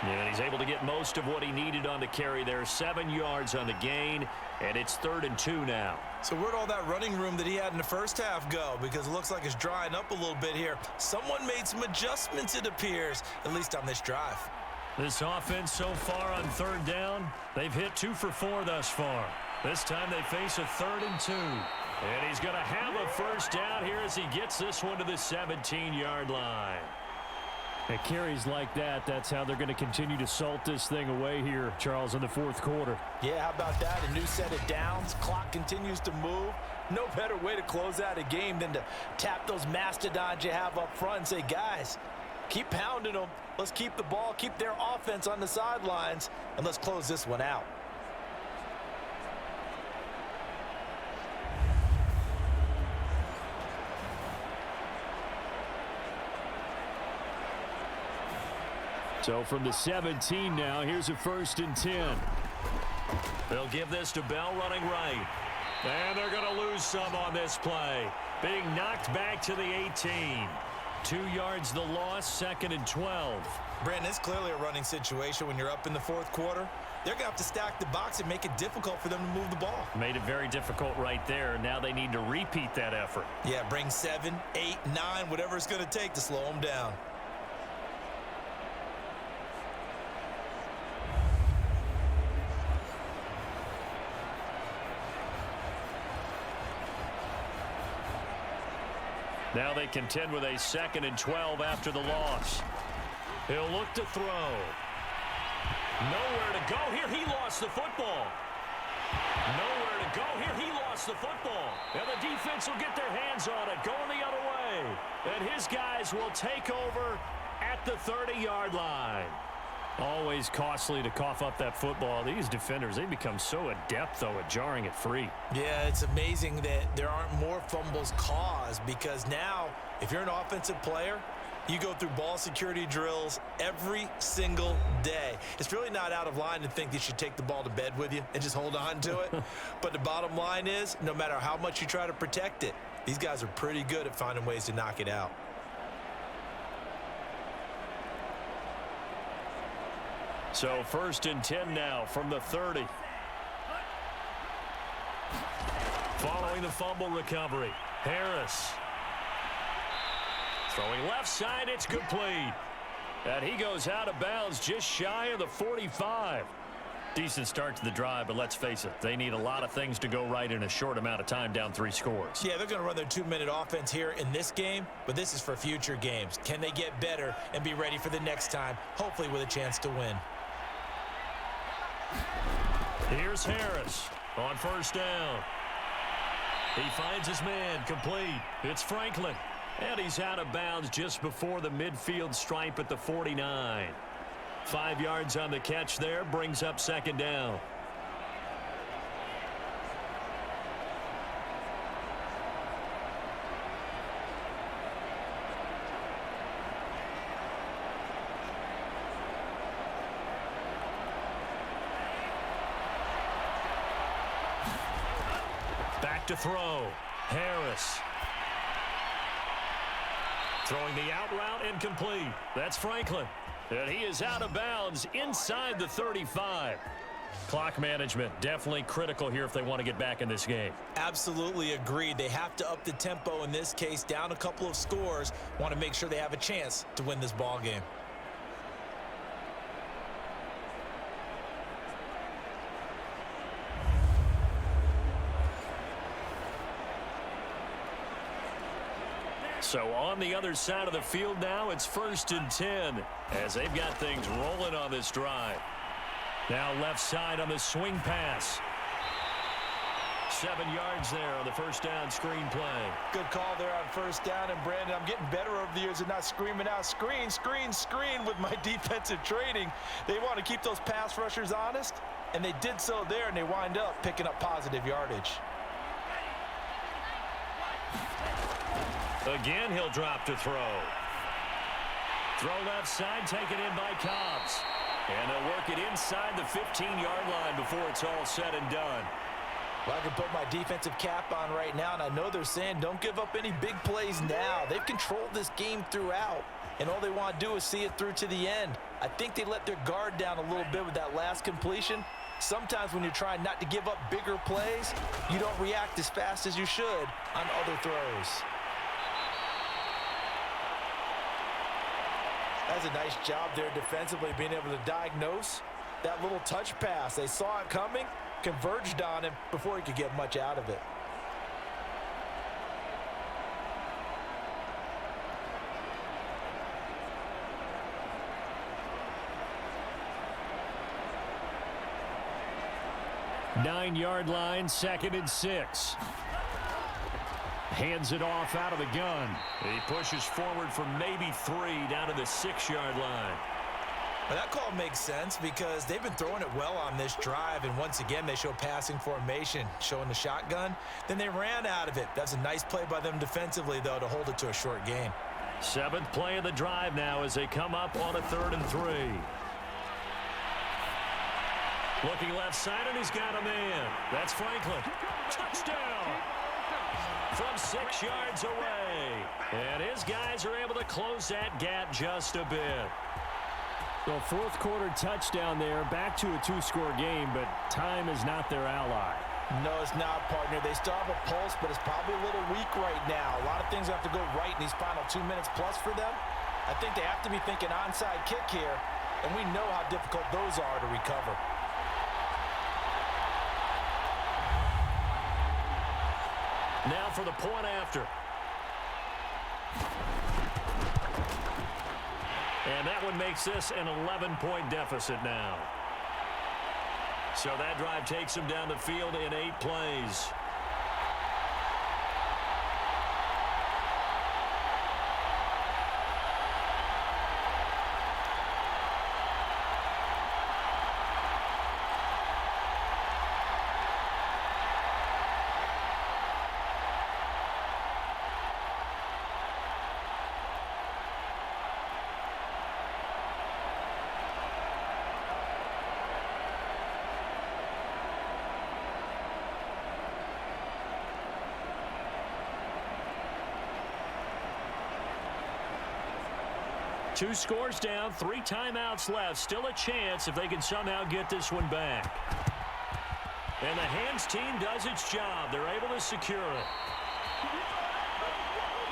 And he's able to get most of what he needed on the carry there. 7 yards on the gain, and it's 3rd and 2 now. So where'd all that running room that he had in the 1st half go? Because it looks like it's drying up a little bit here. Someone made some adjustments, it appears, at least on this drive. This offense so far on 3rd down, they've hit 2 for 4 thus far. This time they face a 3rd and 2. And he's going to have a 1st down here as he gets this one to the 17-yard line. At carries like that, that's how they're going to continue to salt this thing away here, Charles, in the 4th quarter. Yeah, how about that? A new set of downs. Clock continues to move. No better way to close out a game than to tap those mastodons you have up front and say, guys, keep pounding them. Let's keep the ball, keep their offense on the sidelines, and let's close this one out. So from the 17 now, here's a 1st and 10. They'll give this to Bell running right. And they're going to lose some on this play. Being knocked back to the 18. 2 yards the loss, 2nd and 12. Brandon, it's clearly a running situation when you're up in the fourth quarter. They're going to have to stack the box and make it difficult for them to move the ball. Made it very difficult right there. Now they need to repeat that effort. Yeah, bring 7, 8, 9, whatever it's going to take to slow them down. Now they contend with a 2nd and 12 after the loss. He'll look to throw. Nowhere to go here. He lost the football. Nowhere to go here. He lost the football. And the defense will get their hands on it, going the other way. And his guys will take over at the 30-yard line. Always costly to cough up that football. These defenders, they become so adept, though, at jarring it free. Yeah, it's amazing that there aren't more fumbles caused, because now, if you're an offensive player, you go through ball security drills every single day. It's really not out of line to think you should take the ball to bed with you and just hold on to it. But the bottom line is, no matter how much you try to protect it, these guys are pretty good at finding ways to knock it out. So 1st and 10 now from the 30. Following the fumble recovery, Harris. Throwing left side, it's complete. And he goes out of bounds just shy of the 45. Decent start to the drive, but let's face it, they need a lot of things to go right in a short amount of time, down 3 scores. Yeah, they're going to run their 2-minute offense here in this game, but this is for future games. Can they get better and be ready for the next time, hopefully with a chance to win? Here's Harris on 1st down. He finds his man, complete. It's Franklin. And he's out of bounds just before the midfield stripe at the 49. 5 yards on the catch there, brings up 2nd down. Back to throw. Harris. Throwing the out route, incomplete. That's Franklin. And he is out of bounds inside the 35. Clock management definitely critical here if they want to get back in this game. Absolutely agreed. They have to up the tempo in this case, down a couple of scores. Want to make sure they have a chance to win this ball game. So on the other side of the field now, it's 1st and 10 as they've got things rolling on this drive. Now left side on the swing pass. 7 yards there on the 1st down screen play. Good call there on 1st down. And, Brandon, I'm getting better over the years and not screaming out, screen, screen, screen with my defensive training. They want to keep those pass rushers honest, and they did so there, and they wind up picking up positive yardage. Again, he'll drop to throw. Throw left side, taken in by Cobbs. And they'll work it inside the 15-yard line before it's all said and done. Well, I can put my defensive cap on right now, and I know they're saying don't give up any big plays now. They've controlled this game throughout, and all they want to do is see it through to the end. I think they let their guard down a little bit with that last completion. Sometimes when you're trying not to give up bigger plays, you don't react as fast as you should on other throws. That's a nice job there defensively, being able to diagnose that little touch pass. They saw it coming, converged on him before he could get much out of it. Nine-yard line, 2nd and 6. Hands it off out of the gun. He pushes forward for maybe 3 down to the 6-yard line. Well, that call makes sense because they've been throwing it well on this drive, and once again they show passing formation, showing the shotgun. Then they ran out of it. That's a nice play by them defensively, though, to hold it to a short gain. 7th play of the drive now as they come up on a 3rd and 3. Looking left side, and he's got a man. That's Franklin. Touchdown! from 6 yards away. And his guys are able to close that gap just a bit. Well, fourth quarter touchdown there, back to a 2-score game, but time is not their ally. No, it's not, partner. They still have a pulse, but it's probably a little weak right now. A lot of things have to go right in these final 2 minutes plus for them. I think they have to be thinking onside kick here, and we know how difficult those are to recover. Now for the point after. And that one makes this an 11-point deficit now. So that drive takes him down the field in 8 plays. Two scores down, 3 timeouts left. Still a chance if they can somehow get this one back. And the hands team does its job. They're able to secure it.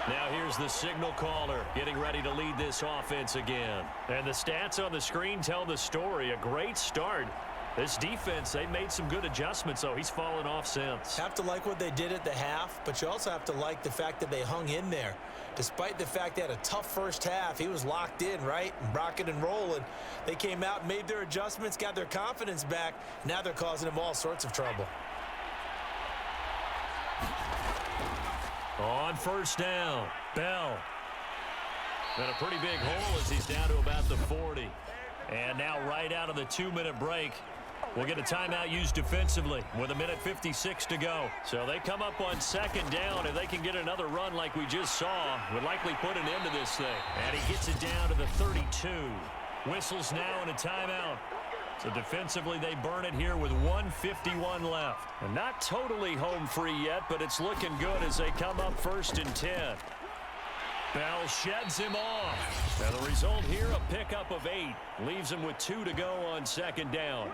Now here's the signal caller getting ready to lead this offense again. And the stats on the screen tell the story. A great start. This defense, they made some good adjustments, though. He's fallen off since. Have to like what they did at the half, but you also have to like the fact that they hung in there. Despite the fact they had a tough first half, he was locked in, right? And rocking and rolling. They came out, made their adjustments, got their confidence back. Now they're causing him all sorts of trouble. On first down, Bell. And a pretty big hole as he's down to about the 40. And now right out of the 2-minute break, we'll get a timeout used defensively with 1:56 to go. So they come up on second down. If they can get another run like we just saw, would likely put an end to this thing. And he gets it down to the 32. Whistles now and a timeout. So defensively, they burn it here with 1:51 left. And not totally home free yet, but it's looking good as they come up 1st and 10. Bell sheds him off. And the result here, a pickup of 8. Leaves him with 2 to go on second down.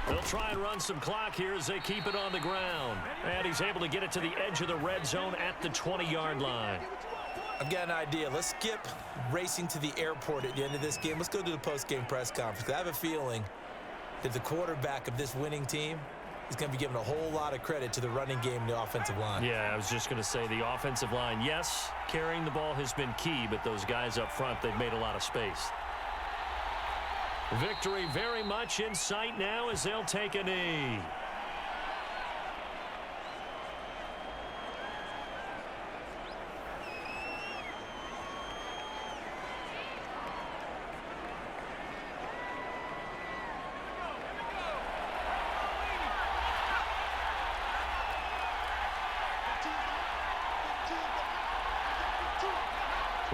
They'll try and run some clock here as they keep it on the ground. And he's able to get it to the edge of the red zone at the 20-yard line. I've got an idea. Let's skip racing to the airport at the end of this game. Let's go to the post-game press conference. I have a feeling that the quarterback of this winning team is going to be given a whole lot of credit to the running game and the offensive line. Yeah, I was just going to say the offensive line, yes, carrying the ball has been key, but those guys up front, they've made a lot of space. Victory very much in sight now as they'll take a knee.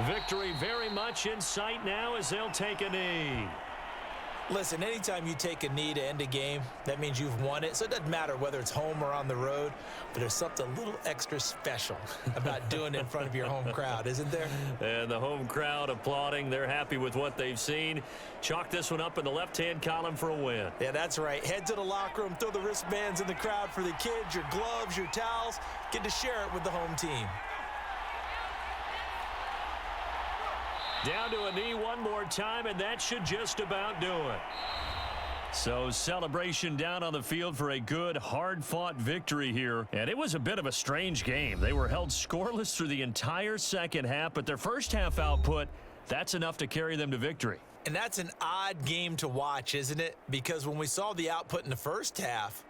Victory very much in sight now as they'll take a knee. Listen, anytime you take a knee to end a game, that means you've won it. So it doesn't matter whether it's home or on the road, but there's something a little extra special about doing it in front of your home crowd, isn't there? And the home crowd applauding. They're happy with what they've seen. Chalk this one up in the left-hand column for a win. Yeah, that's right. Head to the locker room, throw the wristbands in the crowd for the kids, your gloves, your towels. Get to share it with the home team. Down to a knee one more time, and that should just about do it. So celebration down on the field for a good, hard-fought victory here. And it was a bit of a strange game. They were held scoreless through the entire second half, but their first half output, that's enough to carry them to victory. And that's an odd game to watch, isn't it? Because when we saw the output in the first half,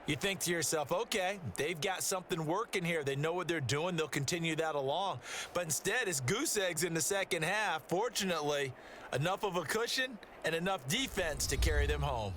you think to yourself, okay, they've got something working here. They know what they're doing. They'll continue that along. But instead, it's goose eggs in the second half. Fortunately, enough of a cushion and enough defense to carry them home.